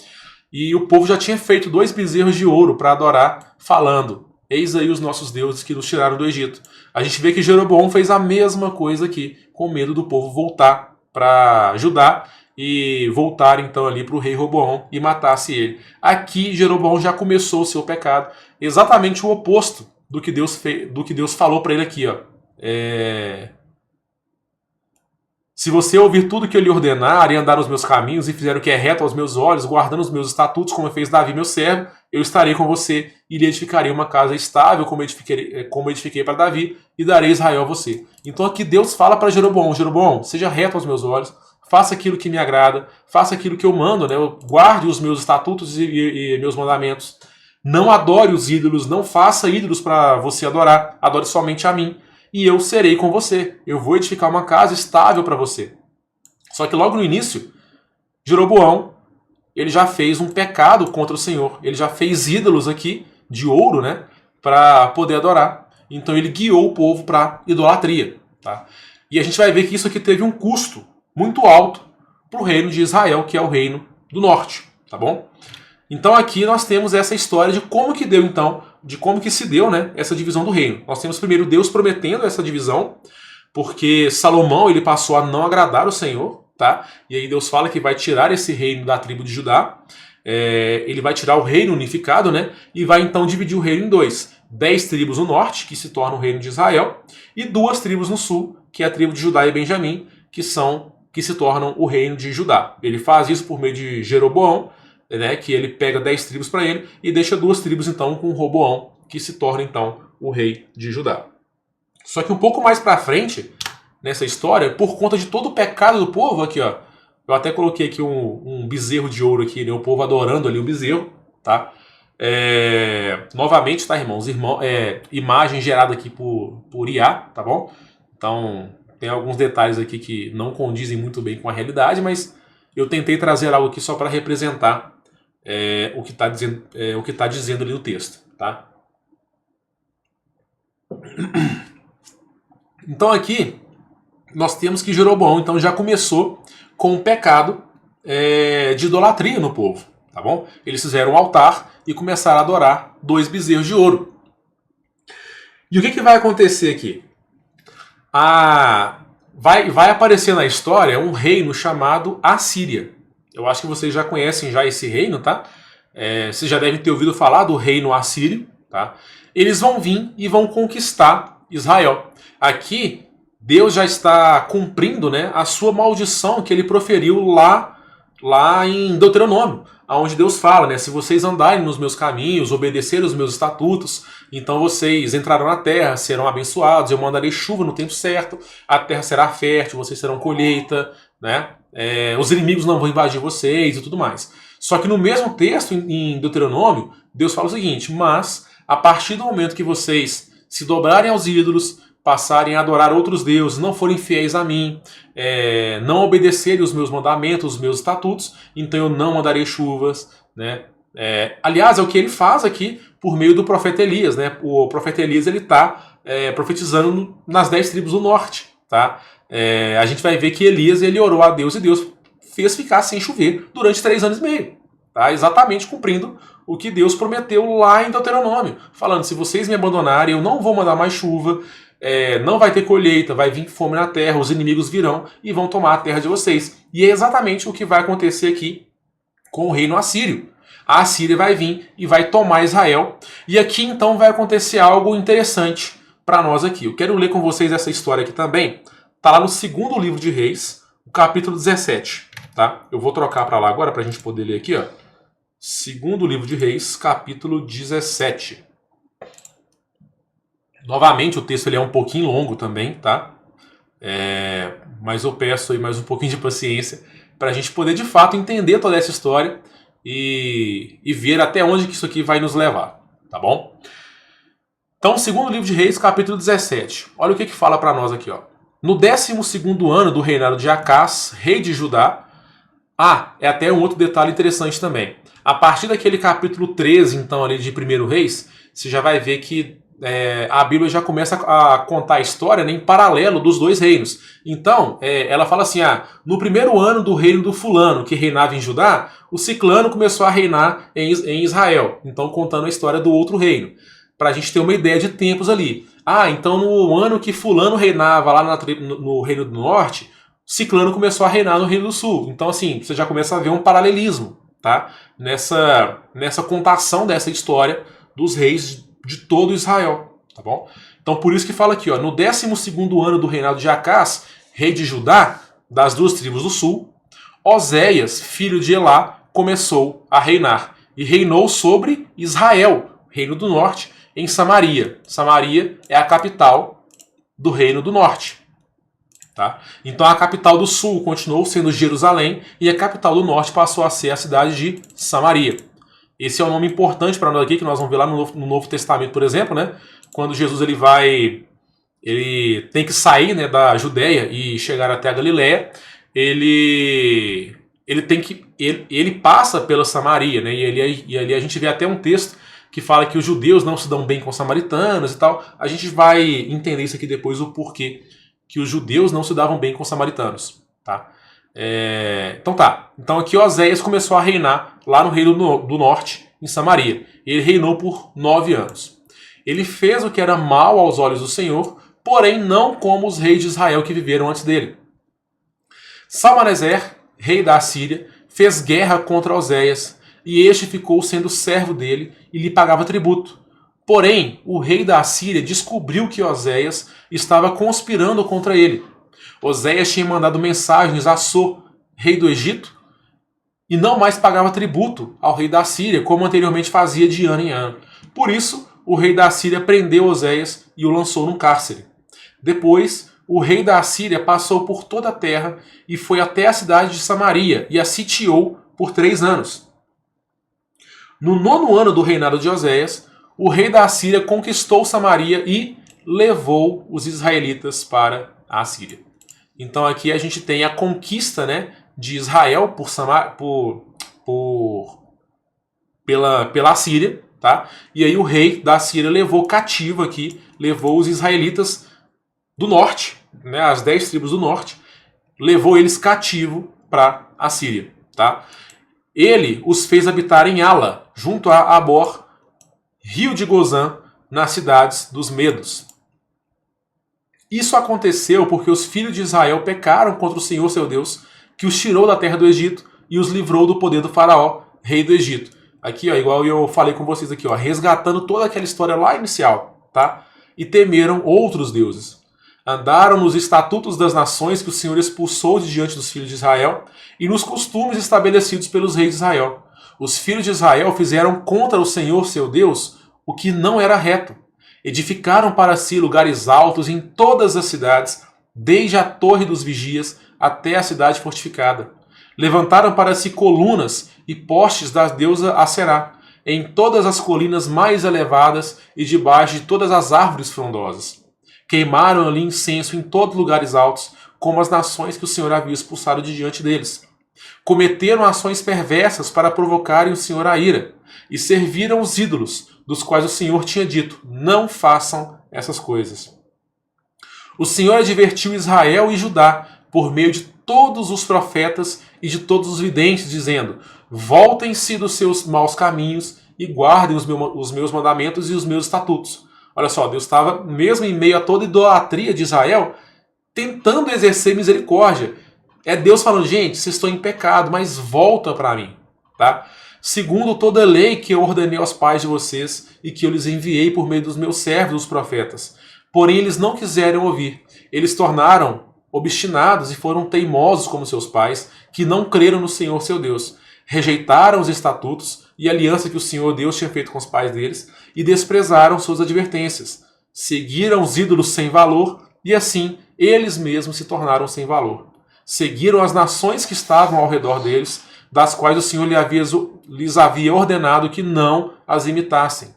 E o povo já tinha feito 2 bezerros de ouro para adorar, falando: eis aí os nossos deuses que nos tiraram do Egito. A gente vê que Jeroboão fez a mesma coisa aqui, com medo do povo voltar para Judá e voltar então ali para o rei Roboão e matasse ele. Aqui Jeroboão já começou o seu pecado, exatamente o oposto do que Deus falou para ele aqui, ó. Se você ouvir tudo que eu lhe ordenar e andar nos meus caminhos e fizer o que é reto aos meus olhos, guardando os meus estatutos, como fez Davi, meu servo, eu estarei com você e lhe edificarei uma casa estável, como edifiquei para Davi, e darei Israel a você. Então aqui Deus fala para Jeroboão: Jeroboão, seja reto aos meus olhos, faça aquilo que me agrada, faça aquilo que eu mando, né? Guarde os meus estatutos e meus mandamentos. Não adore os ídolos, não faça ídolos para você adorar, adore somente a mim. E eu serei com você. Eu vou edificar uma casa estável para você. Só que logo no início, Jeroboão, ele já fez um pecado contra o Senhor. Ele já fez ídolos aqui, de ouro, né? Para poder adorar. Então ele guiou o povo para idolatria. Tá? E a gente vai ver que isso aqui teve um custo muito alto para o reino de Israel, que é o reino do norte. Tá bom? Então aqui nós temos essa história de como que deu então, de como que se deu, né, essa divisão do reino. Nós temos primeiro Deus prometendo essa divisão, porque Salomão ele passou a não agradar o Senhor, tá? E aí Deus fala que vai tirar esse reino da tribo de Judá, ele vai tirar o reino unificado, né, e vai então dividir o reino em 2. 10 tribos no norte, que se tornam o reino de Israel, e 2 tribos no sul, que é a tribo de Judá e Benjamim, que se tornam o reino de Judá. Ele faz isso por meio de Jeroboão, né, que ele pega 10 tribos para ele e deixa 2 tribos então com Roboão, que se torna então o rei de Judá. Só que um pouco mais para frente nessa história, por conta de todo o pecado do povo, aqui ó, eu até coloquei aqui um bezerro de ouro aqui, né, o povo adorando ali o bezerro, tá? Novamente, tá, irmãos? Imagem gerada aqui por IA, tá bom? Então tem alguns detalhes aqui que não condizem muito bem com a realidade, mas eu tentei trazer algo aqui só para representar o que está dizendo ali no texto. Tá? Então aqui nós temos que Jeroboão então, já começou com um pecado de idolatria no povo. Tá bom? Eles fizeram um altar e começaram a adorar 2 bezerros de ouro. E o que vai acontecer aqui? Vai aparecer na história um reino chamado Assíria. Eu acho que vocês já conhecem já esse reino, tá? Vocês já devem ter ouvido falar do reino assírio, tá? Eles vão vir e vão conquistar Israel. Aqui, Deus já está cumprindo, né, a sua maldição que ele proferiu lá em Deuteronômio, onde Deus fala, né, se vocês andarem nos meus caminhos, obedecerem os meus estatutos, então vocês entrarão na terra, serão abençoados, eu mandarei chuva no tempo certo, a terra será fértil, vocês serão colheita, né? Os inimigos não vão invadir vocês e tudo mais. Só que no mesmo texto, em Deuteronômio, Deus fala o seguinte: mas a partir do momento que vocês se dobrarem aos ídolos, passarem a adorar outros deuses, não forem fiéis a mim, não obedecerem os meus mandamentos, os meus estatutos, então eu não mandarei chuvas, né? Aliás, é o que ele faz aqui por meio do profeta Elias, né? O profeta Elias ele está profetizando nas 10 tribos do norte, tá? A gente vai ver que Elias ele orou a Deus e Deus fez ficar sem chover durante 3 anos e meio, tá? Exatamente cumprindo o que Deus prometeu lá em Deuteronômio, falando: se vocês me abandonarem, eu não vou mandar mais chuva, não vai ter colheita, vai vir fome na terra, os inimigos virão e vão tomar a terra de vocês. E é exatamente o que vai acontecer aqui com o reino assírio. A Assíria vai vir e vai tomar Israel. E aqui então vai acontecer algo interessante para nós aqui. Eu quero ler com vocês essa história aqui também. Está lá no 2º livro de Reis, o capítulo 17. Tá? Eu vou trocar para lá agora para a gente poder ler aqui. Ó. 2º livro de Reis, capítulo 17. Novamente, o texto ele é um pouquinho longo também, tá? Mas eu peço aí mais um pouquinho de paciência para a gente poder de fato entender toda essa história e ver até onde que isso aqui vai nos levar, tá bom? Então, segundo livro de Reis, capítulo 17. Olha o que fala para nós aqui, ó. No 12º ano do reinado de Acás, rei de Judá. É até um outro detalhe interessante também. A partir daquele capítulo 13, então, ali de 1º Reis, você já vai ver que a Bíblia já começa a contar a história, né, em paralelo dos dois reinos. Então, ela fala assim, no primeiro ano do reino do fulano, que reinava em Judá, o ciclano começou a reinar em Israel. Então, contando a história do outro reino. Para a gente ter uma ideia de tempos ali. Então no ano que fulano reinava lá no Reino do Norte, ciclano começou a reinar no Reino do Sul. Então assim, você já começa a ver um paralelismo, tá? Nessa contação dessa história dos reis de todo Israel, tá bom? Então por isso que fala aqui, ó, no 12º ano do reinado de Acás, rei de Judá, das duas tribos do sul, Oséias, filho de Elá, começou a reinar e reinou sobre Israel, Reino do Norte, em Samaria. Samaria é a capital do Reino do Norte. Tá? Então a capital do sul continuou sendo Jerusalém e a capital do norte passou a ser a cidade de Samaria. Esse é um nome importante para nós aqui, que nós vamos ver lá no Novo Testamento, por exemplo, né? Quando Jesus ele tem que sair, né, da Judéia e chegar até a Galiléia, ele passa pela Samaria, né? E ali a gente vê até um texto que fala que os judeus não se dão bem com os samaritanos e tal. A gente vai entender isso aqui depois, o porquê que os judeus não se davam bem com os samaritanos. Tá? Então aqui Oséias começou a reinar lá no Reino do Norte, em Samaria. Ele reinou por 9 anos. Ele fez o que era mal aos olhos do Senhor, porém não como os reis de Israel que viveram antes dele. Salmaneser, rei da Assíria, fez guerra contra Oséias, e este ficou sendo servo dele e lhe pagava tributo. Porém, o rei da Assíria descobriu que Oséias estava conspirando contra ele. Oséias tinha mandado mensagens a So, rei do Egito, e não mais pagava tributo ao rei da Assíria, como anteriormente fazia de ano em ano. Por isso, o rei da Assíria prendeu Oséias e o lançou num cárcere. Depois, o rei da Assíria passou por toda a terra e foi até a cidade de Samaria e a sitiou por 3 anos. No 9º ano do reinado de Oséias, o rei da Assíria conquistou Samaria e levou os israelitas para a Assíria. Então aqui a gente tem a conquista, né, de Israel pela Assíria, tá? E aí o rei da Assíria levou os israelitas do norte, né, as 10 tribos do norte, levou eles cativo para a Síria, tá? Ele os fez habitar em Ala, junto a Abor, rio de Gozã, nas cidades dos Medos. Isso aconteceu porque os filhos de Israel pecaram contra o Senhor seu Deus, que os tirou da terra do Egito e os livrou do poder do faraó, rei do Egito. Aqui, ó, igual eu falei com vocês aqui, ó, resgatando toda aquela história lá inicial, tá? E temeram outros deuses. Andaram nos estatutos das nações que o Senhor expulsou de diante dos filhos de Israel e nos costumes estabelecidos pelos reis de Israel. Os filhos de Israel fizeram contra o Senhor seu Deus o que não era reto. Edificaram para si lugares altos em todas as cidades, desde a torre dos vigias até a cidade fortificada. Levantaram para si colunas e postes da deusa Aserá, em todas as colinas mais elevadas e debaixo de todas as árvores frondosas. Queimaram ali incenso em todos os lugares altos, como as nações que o Senhor havia expulsado de diante deles. Cometeram ações perversas para provocarem o Senhor à ira, e serviram os ídolos, dos quais o Senhor tinha dito: não façam essas coisas. O Senhor advertiu Israel e Judá, por meio de todos os profetas e de todos os videntes, dizendo: voltem-se dos seus maus caminhos e guardem os meus mandamentos e os meus estatutos. Olha só, Deus estava, mesmo em meio a toda a idolatria de Israel, tentando exercer misericórdia. É Deus falando: gente, vocês estão em pecado, mas volta para mim. Tá? Segundo toda a lei que eu ordenei aos pais de vocês e que eu lhes enviei por meio dos meus servos, os profetas. Porém, eles não quiseram ouvir. Eles tornaram obstinados e foram teimosos como seus pais, que não creram no Senhor seu Deus. Rejeitaram os estatutos e a aliança que o Senhor Deus tinha feito com os pais deles e desprezaram suas advertências. Seguiram os ídolos sem valor e assim eles mesmos se tornaram sem valor. Seguiram as nações que estavam ao redor deles, das quais o Senhor lhes havia ordenado que não as imitassem.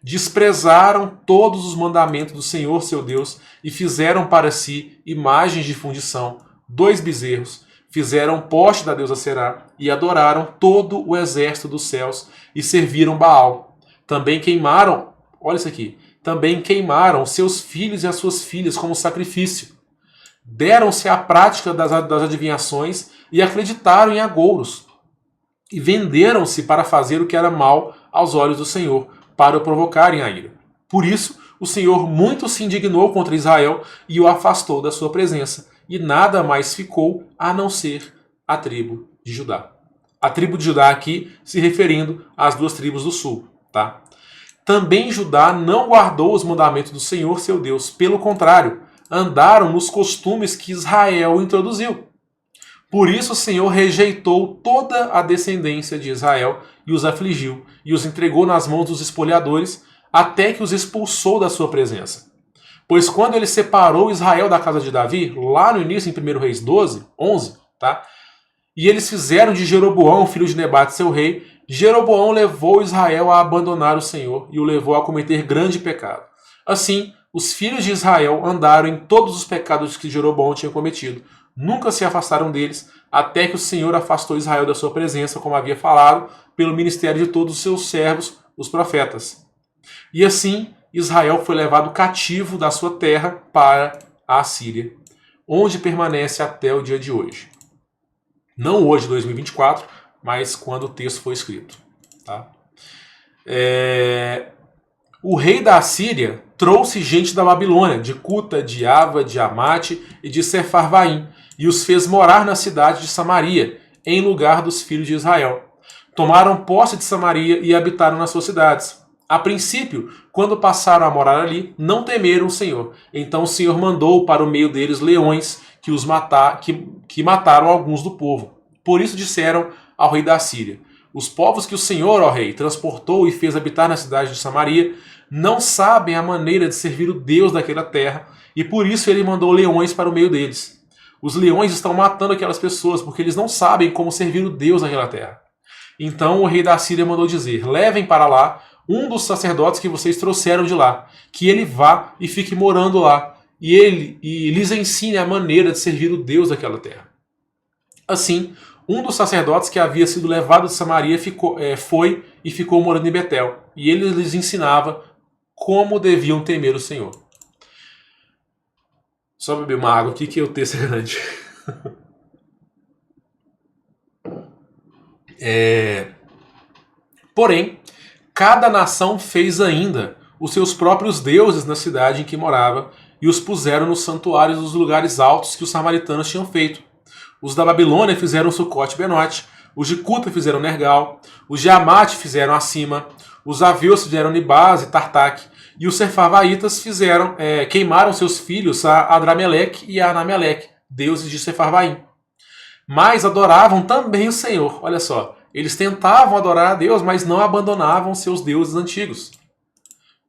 desprezaram todos os mandamentos do Senhor seu Deus e fizeram para si imagens de fundição, 2 bezerros, fizeram poste da deusa Será e adoraram todo o exército dos céus e serviram Baal. Também queimaram, olha isso aqui, também queimaram seus filhos e as suas filhas como sacrifício. Deram-se à prática das adivinhações e acreditaram em agouros. E venderam-se para fazer o que era mal aos olhos do Senhor, para o provocarem a ira. Por isso, o Senhor muito se indignou contra Israel e o afastou da sua presença, e nada mais ficou a não ser a tribo de Judá. A tribo de Judá aqui se referindo às 2 tribos do sul, tá? Também Judá não guardou os mandamentos do Senhor seu Deus, pelo contrário, andaram nos costumes que Israel introduziu. Por isso o Senhor rejeitou toda a descendência de Israel e os afligiu, e os entregou nas mãos dos espoliadores, até que os expulsou da sua presença. Pois quando ele separou Israel da casa de Davi, lá no início, em 1 Reis 11, tá? E eles fizeram de Jeroboão, filho de Nebate, seu rei, Jeroboão levou Israel a abandonar o Senhor e o levou a cometer grande pecado. Assim, os filhos de Israel andaram em todos os pecados que Jeroboão tinha cometido. Nunca se afastaram deles, até que o Senhor afastou Israel da sua presença, como havia falado, pelo ministério de todos os seus servos, os profetas. E assim, Israel foi levado cativo da sua terra para a Assíria, onde permanece até o dia de hoje. Não hoje, 2024, mas quando o texto foi escrito. Tá? O rei da Assíria trouxe gente da Babilônia, de Cuta, de Ava, de Amate e de Sefarvaim, e os fez morar na cidade de Samaria, em lugar dos filhos de Israel. Tomaram posse de Samaria e habitaram nas suas cidades. A princípio, quando passaram a morar ali, não temeram o Senhor. Então o Senhor mandou para o meio deles leões que mataram alguns do povo. Por isso disseram ao rei da Assíria: os povos que o Senhor, ó rei, transportou e fez habitar na cidade de Samaria, não sabem a maneira de servir o Deus daquela terra, e por isso ele mandou leões para o meio deles. Os leões estão matando aquelas pessoas, porque eles não sabem como servir o Deus daquela terra. Então o rei da Assíria mandou dizer: levem para lá um dos sacerdotes que vocês trouxeram de lá, que ele vá e fique morando lá, e lhes ensine a maneira de servir o Deus daquela terra. Assim, um dos sacerdotes que havia sido levado de Samaria foi e ficou morando em Betel, e ele lhes ensinava como deviam temer o Senhor. Só beber uma água aqui que o texto é grande. Porém, cada nação fez ainda os seus próprios deuses na cidade em que morava e os puseram nos santuários dos lugares altos que os samaritanos tinham feito. Os da Babilônia fizeram Sucote e Benote, os de Cuta fizeram Nergal, os de Amate fizeram Acima, os Aveus fizeram Nibás e Tartaque, e os Sefarvaitas queimaram seus filhos a Adrameleque e a Anameleque, deuses de Sefarvaim. Mas adoravam também o Senhor. Olha só, eles tentavam adorar a Deus, mas não abandonavam seus deuses antigos.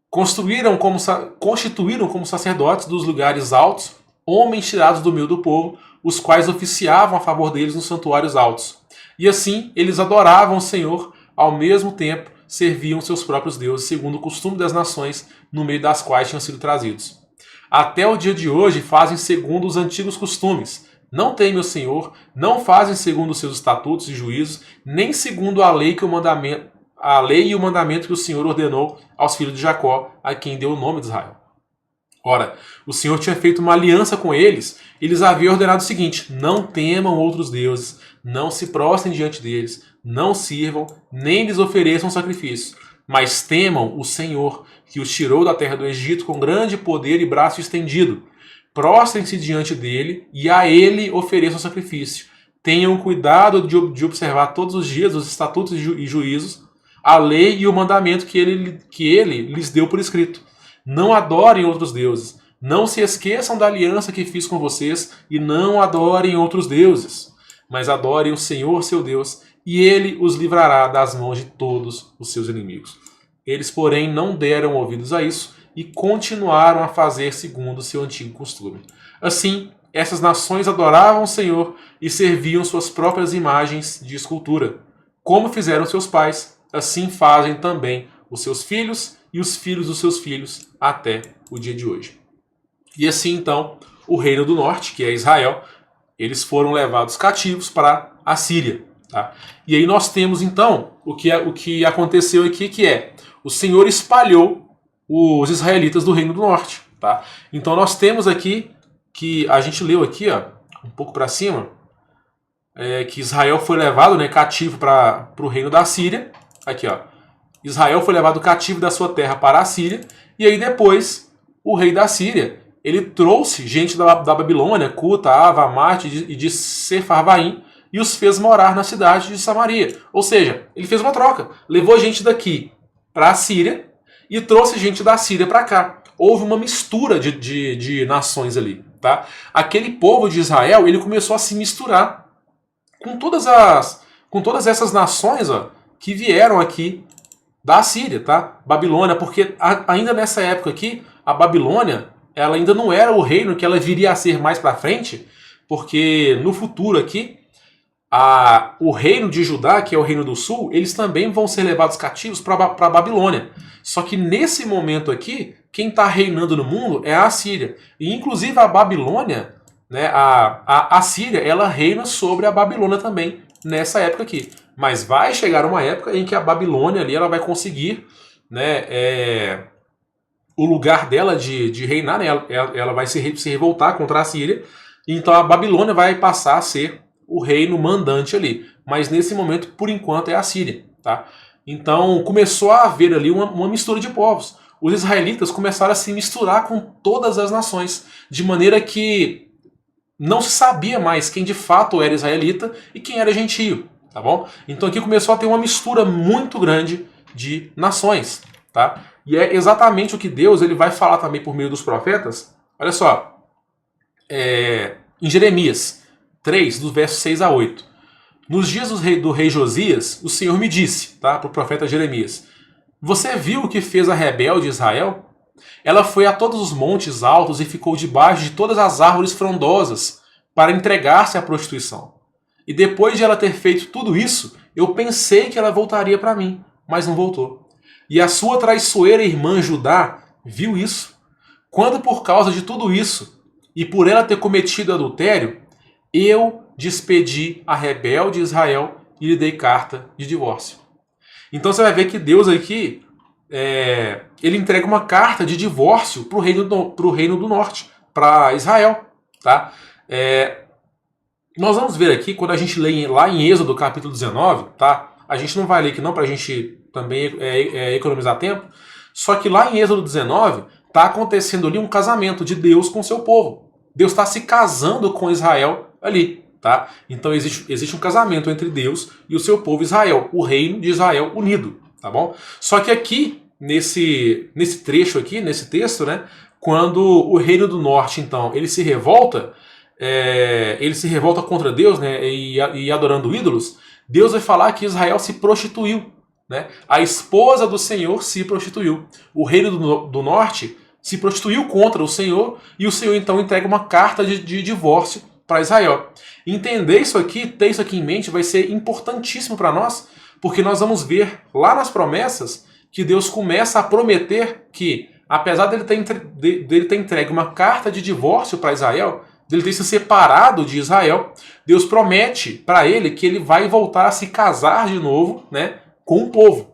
Constituíram como sacerdotes dos lugares altos, homens tirados do meio do povo, os quais oficiavam a favor deles nos santuários altos. E assim eles adoravam o Senhor, ao mesmo tempo serviam seus próprios deuses, segundo o costume das nações no meio das quais tinham sido trazidos. Até o dia de hoje fazem segundo os antigos costumes. Não temem o Senhor, não fazem segundo os seus estatutos e juízos, nem segundo a lei e o mandamento que o Senhor ordenou aos filhos de Jacó, a quem deu o nome de Israel. Ora, o Senhor tinha feito uma aliança com eles e lhes havia ordenado o seguinte: não temam outros deuses, não se prostrem diante deles, não sirvam, nem lhes ofereçam sacrifícios, mas temam o Senhor, que os tirou da terra do Egito com grande poder e braço estendido. Prostrem-se diante dele e a ele ofereçam sacrifício. Tenham cuidado de observar todos os dias os estatutos e juízos, a lei e o mandamento que ele lhes deu por escrito. Não adorem outros deuses. Não se esqueçam da aliança que fiz com vocês e não adorem outros deuses. Mas adorem o Senhor seu Deus e ele os livrará das mãos de todos os seus inimigos. Eles, porém, não deram ouvidos a isso e continuaram a fazer segundo o seu antigo costume. Assim, essas nações adoravam o Senhor e serviam suas próprias imagens de escultura. Como fizeram seus pais, assim fazem também os seus filhos e os filhos dos seus filhos até o dia de hoje. E assim então, o reino do norte, que é Israel, eles foram levados cativos para a Síria. Tá? E aí nós temos então o que aconteceu aqui, que é o Senhor espalhou os israelitas do reino do norte. Tá? Então nós temos aqui, que a gente leu aqui, ó, um pouco para cima, que Israel foi levado, né, cativo para o reino da Síria. Aqui, ó. Israel foi levado cativo da sua terra para a Síria. E aí depois, o rei da Síria, ele trouxe gente da Babilônia, Cuta, Ava, Amate e de Sefarvaim, e os fez morar na cidade de Samaria. Ou seja, ele fez uma troca. Levou gente daqui para a Síria e trouxe gente da Síria para cá. Houve uma mistura de nações ali. Tá? Aquele povo de Israel, ele começou a se misturar com todas essas nações, ó, que vieram aqui da Síria, tá? Babilônia, porque ainda nessa época aqui, a Babilônia, ela ainda não era o reino que ela viria a ser mais para frente, porque no futuro aqui, o reino de Judá, que é o reino do sul, eles também vão ser levados cativos para a Babilônia. Só que nesse momento aqui, quem está reinando no mundo é a Síria. E inclusive a Babilônia, né, a Síria, ela reina sobre a Babilônia também, nessa época aqui. Mas vai chegar uma época em que a Babilônia ali, ela vai conseguir, né, o lugar dela de reinar, né, ela vai se revoltar contra a Síria. Então a Babilônia vai passar a ser o reino mandante ali. Mas nesse momento, por enquanto, é a Síria. Tá? Então começou a haver ali uma mistura de povos. Os israelitas começaram a se misturar com todas as nações, de maneira que não se sabia mais quem de fato era israelita e quem era gentio. Tá bom? Então aqui começou a ter uma mistura muito grande de nações. Tá? E é exatamente o que Deus ele vai falar também por meio dos profetas. Olha só, em Jeremias 3, dos versos 6 a 8. Nos dias do rei Josias, o Senhor me disse, tá, para o profeta Jeremias, você viu o que fez a rebelde Israel? Ela foi a todos os montes altos e ficou debaixo de todas as árvores frondosas para entregar-se à prostituição. E depois de ela ter feito tudo isso, eu pensei que ela voltaria para mim, mas não voltou. E a sua traiçoeira irmã Judá viu isso. Quando por causa de tudo isso, e por ela ter cometido adultério, eu despedi a rebelde Israel e lhe dei carta de divórcio. Então você vai ver que Deus aqui, ele entrega uma carta de divórcio para o reino do norte, para Israel. Tá? Nós vamos ver aqui, quando a gente lê lá em Êxodo capítulo 19, tá? A gente não vai ler aqui não, para a gente também economizar tempo, só que lá em Êxodo 19, está acontecendo ali um casamento de Deus com seu povo. Deus está se casando com Israel ali. Tá? Então existe um casamento entre Deus e o seu povo Israel, o reino de Israel unido. Tá bom? Só que aqui, nesse trecho aqui, nesse texto, né, quando o reino do norte, então, ele se revolta contra Deus, né, e adorando ídolos, Deus vai falar que Israel se prostituiu. Né? A esposa do Senhor se prostituiu. O reino do norte se prostituiu contra o Senhor e o Senhor então entrega uma carta de divórcio para Israel. Entender isso aqui, ter isso aqui em mente, vai ser importantíssimo para nós, porque nós vamos ver lá nas promessas que Deus começa a prometer que, apesar dele ter entregue uma carta de divórcio para Israel, dele ter se separado de Israel, Deus promete para ele que ele vai voltar a se casar de novo, né, com o povo.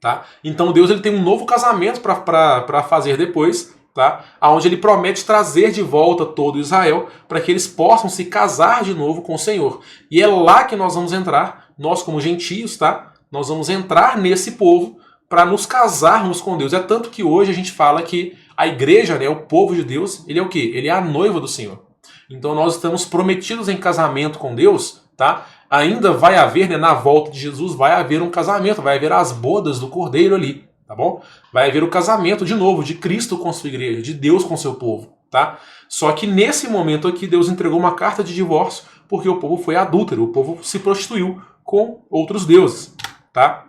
Tá? Então Deus ele tem um novo casamento para fazer depois, tá? Onde ele promete trazer de volta todo Israel para que eles possam se casar de novo com o Senhor. E é lá que nós vamos entrar, nós como gentios, tá? Nós vamos entrar nesse povo para nos casarmos com Deus. É tanto que hoje a gente fala que a igreja, né, o povo de Deus, ele é o quê? Ele é a noiva do Senhor. Então nós estamos prometidos em casamento com Deus, tá? Ainda vai haver, né, na volta de Jesus, vai haver um casamento, vai haver as bodas do Cordeiro ali, tá bom? Vai haver o casamento de novo de Cristo com sua igreja, de Deus com seu povo, tá? Só que nesse momento aqui Deus entregou uma carta de divórcio porque o povo foi adúltero, o povo se prostituiu com outros deuses, tá?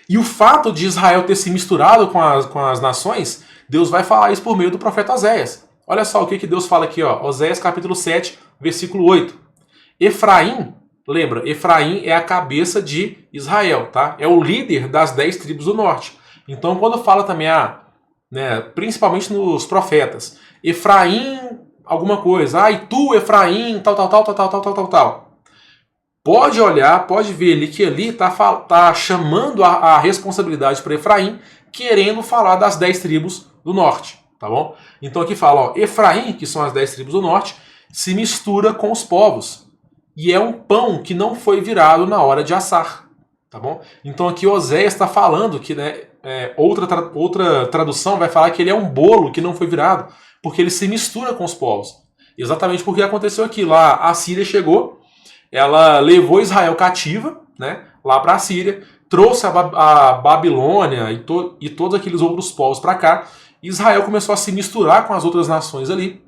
E o fato de Israel ter se misturado com as nações, Deus vai falar isso por meio do profeta Oséias. Olha só o que Deus fala aqui, ó, Oséias capítulo 7, versículo 8. Efraim, lembra, Efraim é a cabeça de Israel, tá? É o líder das 10 tribos do norte. Então quando fala também, né, principalmente nos profetas, Efraim alguma coisa, e tu Efraim, tal. Pode olhar, pode ver ali que ali tá chamando a responsabilidade para Efraim, querendo falar das 10 tribos do norte, tá bom? Então aqui fala, ó, Efraim, que são as 10 tribos do norte, se mistura com os povos. E é um pão que não foi virado na hora de assar, tá bom? Então aqui Oséias está falando que, né, outra tradução vai falar que ele é um bolo que não foi virado, porque ele se mistura com os povos. Exatamente porque aconteceu aqui. Lá a Síria chegou, ela levou Israel cativa, né, lá para a Síria, trouxe a Babilônia e todos aqueles outros povos para cá. E Israel começou a se misturar com as outras nações ali,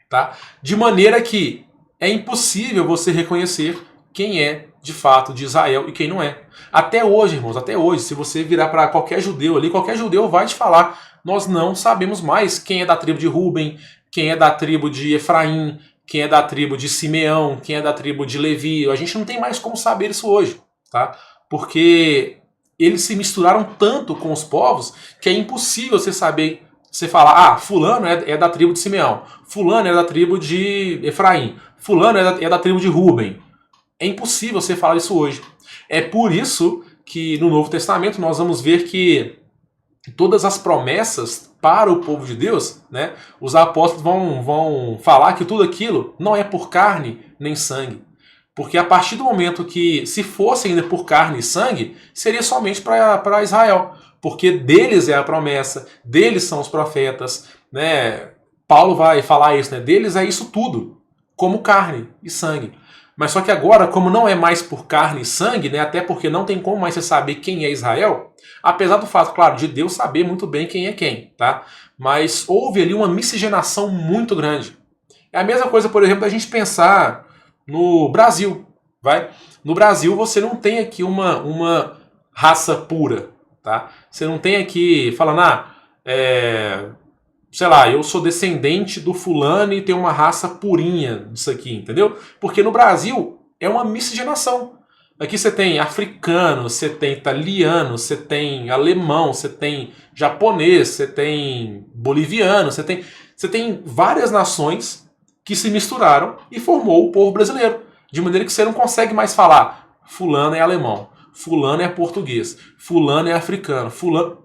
tá? De maneira que é impossível você reconhecer quem é de fato de Israel e quem não é. Até hoje, irmãos, até hoje, se você virar para qualquer judeu ali, qualquer judeu vai te falar: nós não sabemos mais quem é da tribo de Ruben, quem é da tribo de Efraim, quem é da tribo de Simeão, quem é da tribo de Levi. A gente não tem mais como saber isso hoje, tá? Porque eles se misturaram tanto com os povos que é impossível você saber, você falar, fulano é da tribo de Simeão, fulano é da tribo de Efraim, fulano é da tribo de Ruben. É impossível você falar isso hoje. É por isso que no Novo Testamento nós vamos ver que todas as promessas para o povo de Deus, né, os apóstolos vão falar que tudo aquilo não é por carne nem sangue. Porque a partir do momento que, se fosse ainda por carne e sangue, seria somente para Israel. Porque deles é a promessa, deles são os profetas, né? Paulo vai falar isso, né? Deles é isso tudo, como carne e sangue. Mas só que agora, como não é mais por carne e sangue, né, até porque não tem como mais você saber quem é Israel, apesar do fato, claro, de Deus saber muito bem quem é quem, tá? Mas houve ali uma miscigenação muito grande. É a mesma coisa, por exemplo, da gente pensar no Brasil, vai? No Brasil você não tem aqui uma raça pura, tá? Você não tem aqui falando, sei lá, eu sou descendente do fulano e tenho uma raça purinha disso aqui, entendeu? Porque no Brasil é uma miscigenação. Aqui você tem africano, você tem italiano, você tem alemão, você tem japonês, você tem boliviano, você tem várias nações que se misturaram e formou o povo brasileiro. De maneira que você não consegue mais falar fulano é alemão, fulano é português, fulano é africano, fulano...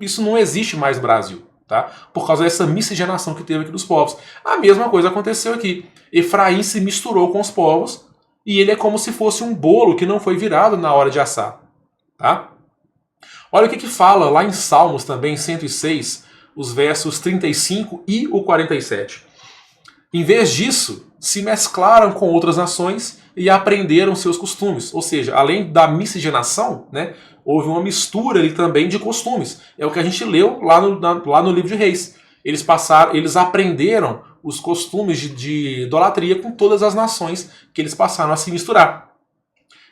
isso não existe mais no Brasil. Tá? Por causa dessa miscigenação que teve aqui dos povos. A mesma coisa aconteceu aqui. Efraim se misturou com os povos e ele é como se fosse um bolo que não foi virado na hora de assar. Tá? Olha o que fala lá em Salmos também, 106, os versos 35 e o 47. Em vez disso, se mesclaram com outras nações e aprenderam seus costumes. Ou seja, além da miscigenação, né, houve uma mistura ali também de costumes. É o que a gente leu lá no livro de Reis. Eles aprenderam os costumes de idolatria com todas as nações que eles passaram a se misturar.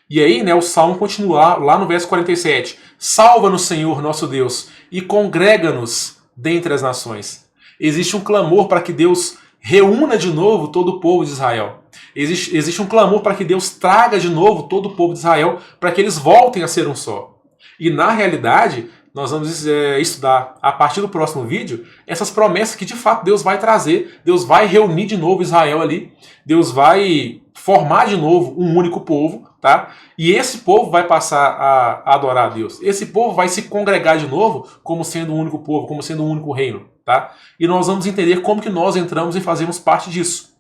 E aí, né, o Salmo continua lá no verso 47. Salva-nos, Senhor, nosso Deus, e congrega-nos dentre as nações. Existe um clamor para que Deus reúna de novo todo o povo de Israel. Existe um clamor para que Deus traga de novo todo o povo de Israel, para que eles voltem a ser um só. E na realidade, nós vamos estudar a partir do próximo vídeo essas promessas que de fato Deus vai trazer. Deus vai reunir de novo Israel ali. Deus vai formar de novo um único povo, tá? E esse povo vai passar a adorar a Deus. Esse povo vai se congregar de novo como sendo um único povo, como sendo um único reino, tá? E nós vamos entender como que nós entramos e fazemos parte disso.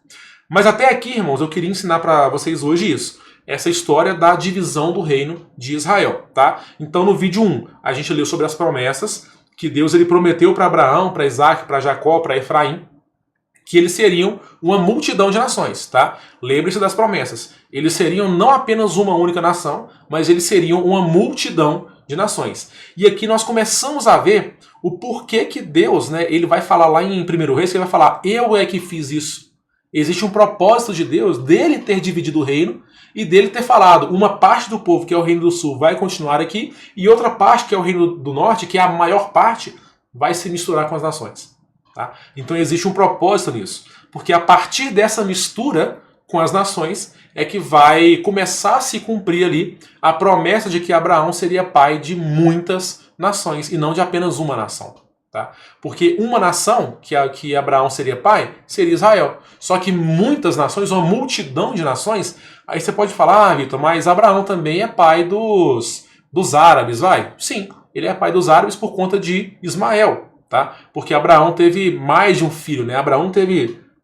Mas até aqui, irmãos, eu queria ensinar para vocês hoje isso. Essa história da divisão do reino de Israel, tá? Então no vídeo 1, a gente leu sobre as promessas que Deus ele prometeu para Abraão, para Isaac, para Jacó, para Efraim, que eles seriam uma multidão de nações, tá? Lembre-se das promessas. Eles seriam não apenas uma única nação, mas eles seriam uma multidão de nações. E aqui nós começamos a ver o porquê que Deus, né, ele vai falar lá em 1 Reis, que ele vai falar, eu é que fiz isso. Existe um propósito de Deus, dele ter dividido o reino, e dele ter falado, uma parte do povo, que é o reino do sul, vai continuar aqui, e outra parte, que é o reino do norte, que é a maior parte, vai se misturar com as nações. Tá? Então existe um propósito nisso. Porque a partir dessa mistura, com as nações é que vai começar a se cumprir ali a promessa de que Abraão seria pai de muitas nações e não de apenas uma nação. Tá? Porque uma nação que Abraão seria pai seria Israel. Só que muitas nações, uma multidão de nações, aí você pode falar, Vitor, mas Abraão também é pai dos árabes, vai? Sim, ele é pai dos árabes por conta de Ismael. Tá? Porque Abraão teve mais de um filho, né? Abraão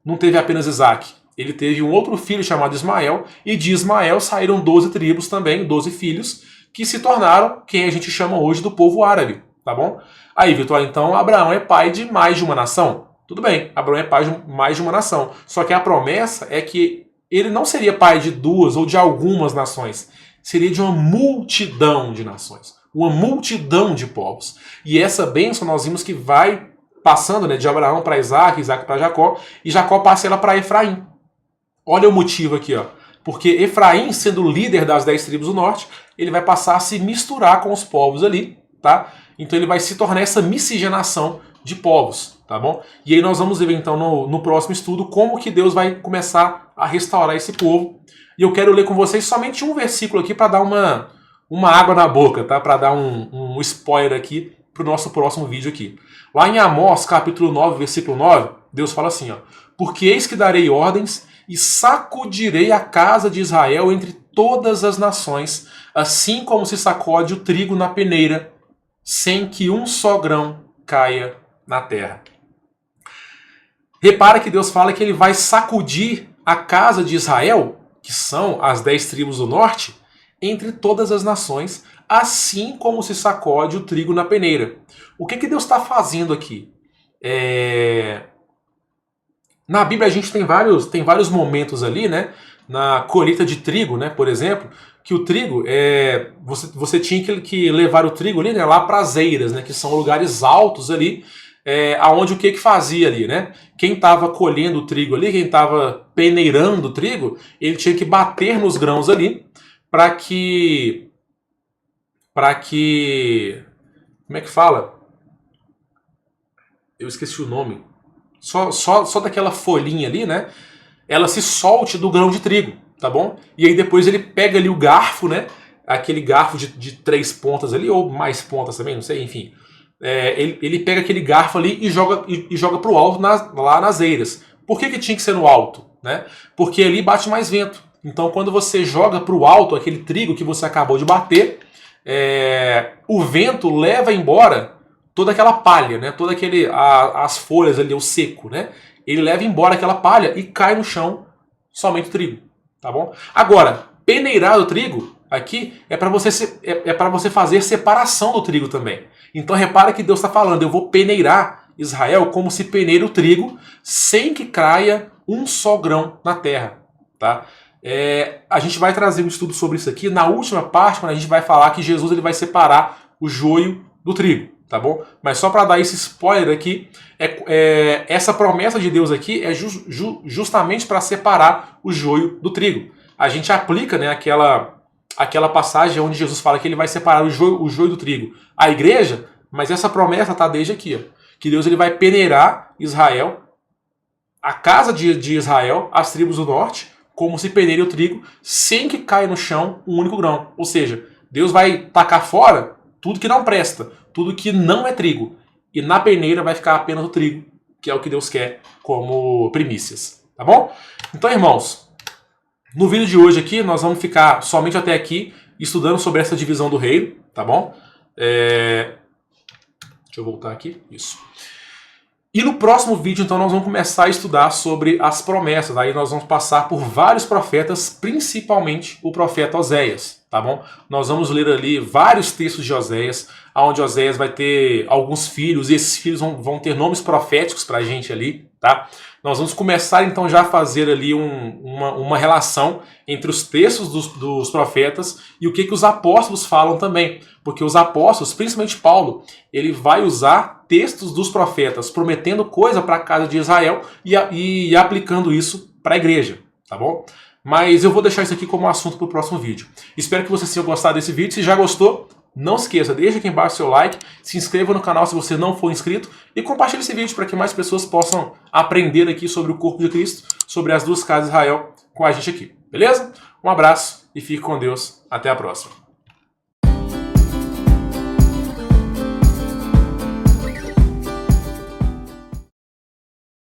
não teve apenas Isaac. Ele teve um outro filho chamado Ismael, e de Ismael saíram 12 tribos também, 12 filhos, que se tornaram quem a gente chama hoje do povo árabe, tá bom? Aí, Vitor, então Abraão é pai de mais de uma nação? Tudo bem, Abraão é pai de mais de uma nação. Só que a promessa é que ele não seria pai de duas ou de algumas nações, seria de uma multidão de nações, uma multidão de povos. E essa bênção nós vimos que vai passando, né, de Abraão para Isaac, Isaac para Jacó, e Jacó passa ela para Efraim. Olha o motivo aqui, ó. Porque Efraim, sendo o líder das 10 tribos do norte, ele vai passar a se misturar com os povos ali, tá? Então ele vai se tornar essa miscigenação de povos, tá bom? E aí nós vamos ver então no próximo estudo como que Deus vai começar a restaurar esse povo. E eu quero ler com vocês somente um versículo aqui para dar uma água na boca, tá? Para dar um spoiler aqui para o nosso próximo vídeo aqui. Lá em Amós, capítulo 9, versículo 9, Deus fala assim, ó: porque eis que darei ordens e sacudirei a casa de Israel entre todas as nações, assim como se sacode o trigo na peneira, sem que um só grão caia na terra. Repara que Deus fala que ele vai sacudir a casa de Israel, que são as 10 tribos do norte, entre todas as nações, assim como se sacode o trigo na peneira. O que Deus está fazendo aqui? Na Bíblia a gente tem vários momentos ali, né? Na colheita de trigo, né? Por exemplo, que o trigo, você tinha que levar o trigo ali, né, lá para as eiras, né? Que são lugares altos ali, aonde o que fazia ali, né? Quem estava colhendo o trigo ali, quem estava peneirando o trigo, ele tinha que bater nos grãos ali para que como é que fala? Eu esqueci o nome. Só daquela folhinha ali, né? Ela se solte do grão de trigo, tá bom? E aí depois ele pega ali o garfo, né? Aquele garfo de 3 pontas ali, ou mais pontas também, não sei, enfim. Ele pega aquele garfo ali e joga pro alto lá nas eiras. Por que tinha que ser no alto? Né? Porque ali bate mais vento. Então quando você joga pro alto aquele trigo que você acabou de bater, o vento leva embora toda aquela palha, né? Toda as folhas ali, o seco, né? Ele leva embora aquela palha e cai no chão somente o trigo, tá bom? Agora, peneirar o trigo aqui é para você fazer separação do trigo também. Então repara que Deus está falando, eu vou peneirar Israel como se peneira o trigo sem que caia um só grão na terra, tá? A gente vai trazer um estudo sobre isso aqui na última parte, quando a gente vai falar que Jesus ele vai separar o joio do trigo, tá bom? Mas só para dar esse spoiler aqui, essa promessa de Deus aqui é justamente para separar o joio do trigo. A gente aplica, né, aquela passagem onde Jesus fala que ele vai separar o joio do trigo à igreja, mas essa promessa está desde aqui, ó, que Deus ele vai peneirar Israel, a casa de Israel, as tribos do norte, como se peneire o trigo, sem que caia no chão um único grão. Ou seja, Deus vai tacar fora tudo que não presta, tudo que não é trigo. E na peneira vai ficar apenas o trigo, que é o que Deus quer como primícias. Tá bom? Então, irmãos, no vídeo de hoje aqui, nós vamos ficar somente até aqui, estudando sobre essa divisão do reino, tá bom? Deixa eu voltar aqui. Isso. E no próximo vídeo, então, nós vamos começar a estudar sobre as promessas. Aí nós vamos passar por vários profetas, principalmente o profeta Oséias, tá bom? Nós vamos ler ali vários textos de Oséias, onde Oséias vai ter alguns filhos, e esses filhos vão ter nomes proféticos pra gente ali, tá? Nós vamos começar, então, já a fazer ali uma relação entre os textos dos profetas e o que os apóstolos falam também. Porque os apóstolos, principalmente Paulo, ele vai usar textos dos profetas, prometendo coisa para a casa de Israel e aplicando isso para a igreja, tá bom? Mas eu vou deixar isso aqui como assunto para o próximo vídeo. Espero que vocês tenham gostado desse vídeo. Se já gostou, não esqueça, deixa aqui embaixo seu like, se inscreva no canal se você não for inscrito e compartilhe esse vídeo para que mais pessoas possam aprender aqui sobre o corpo de Cristo, sobre as duas casas de Israel, com a gente aqui, beleza? Um abraço e fique com Deus. Até a próxima.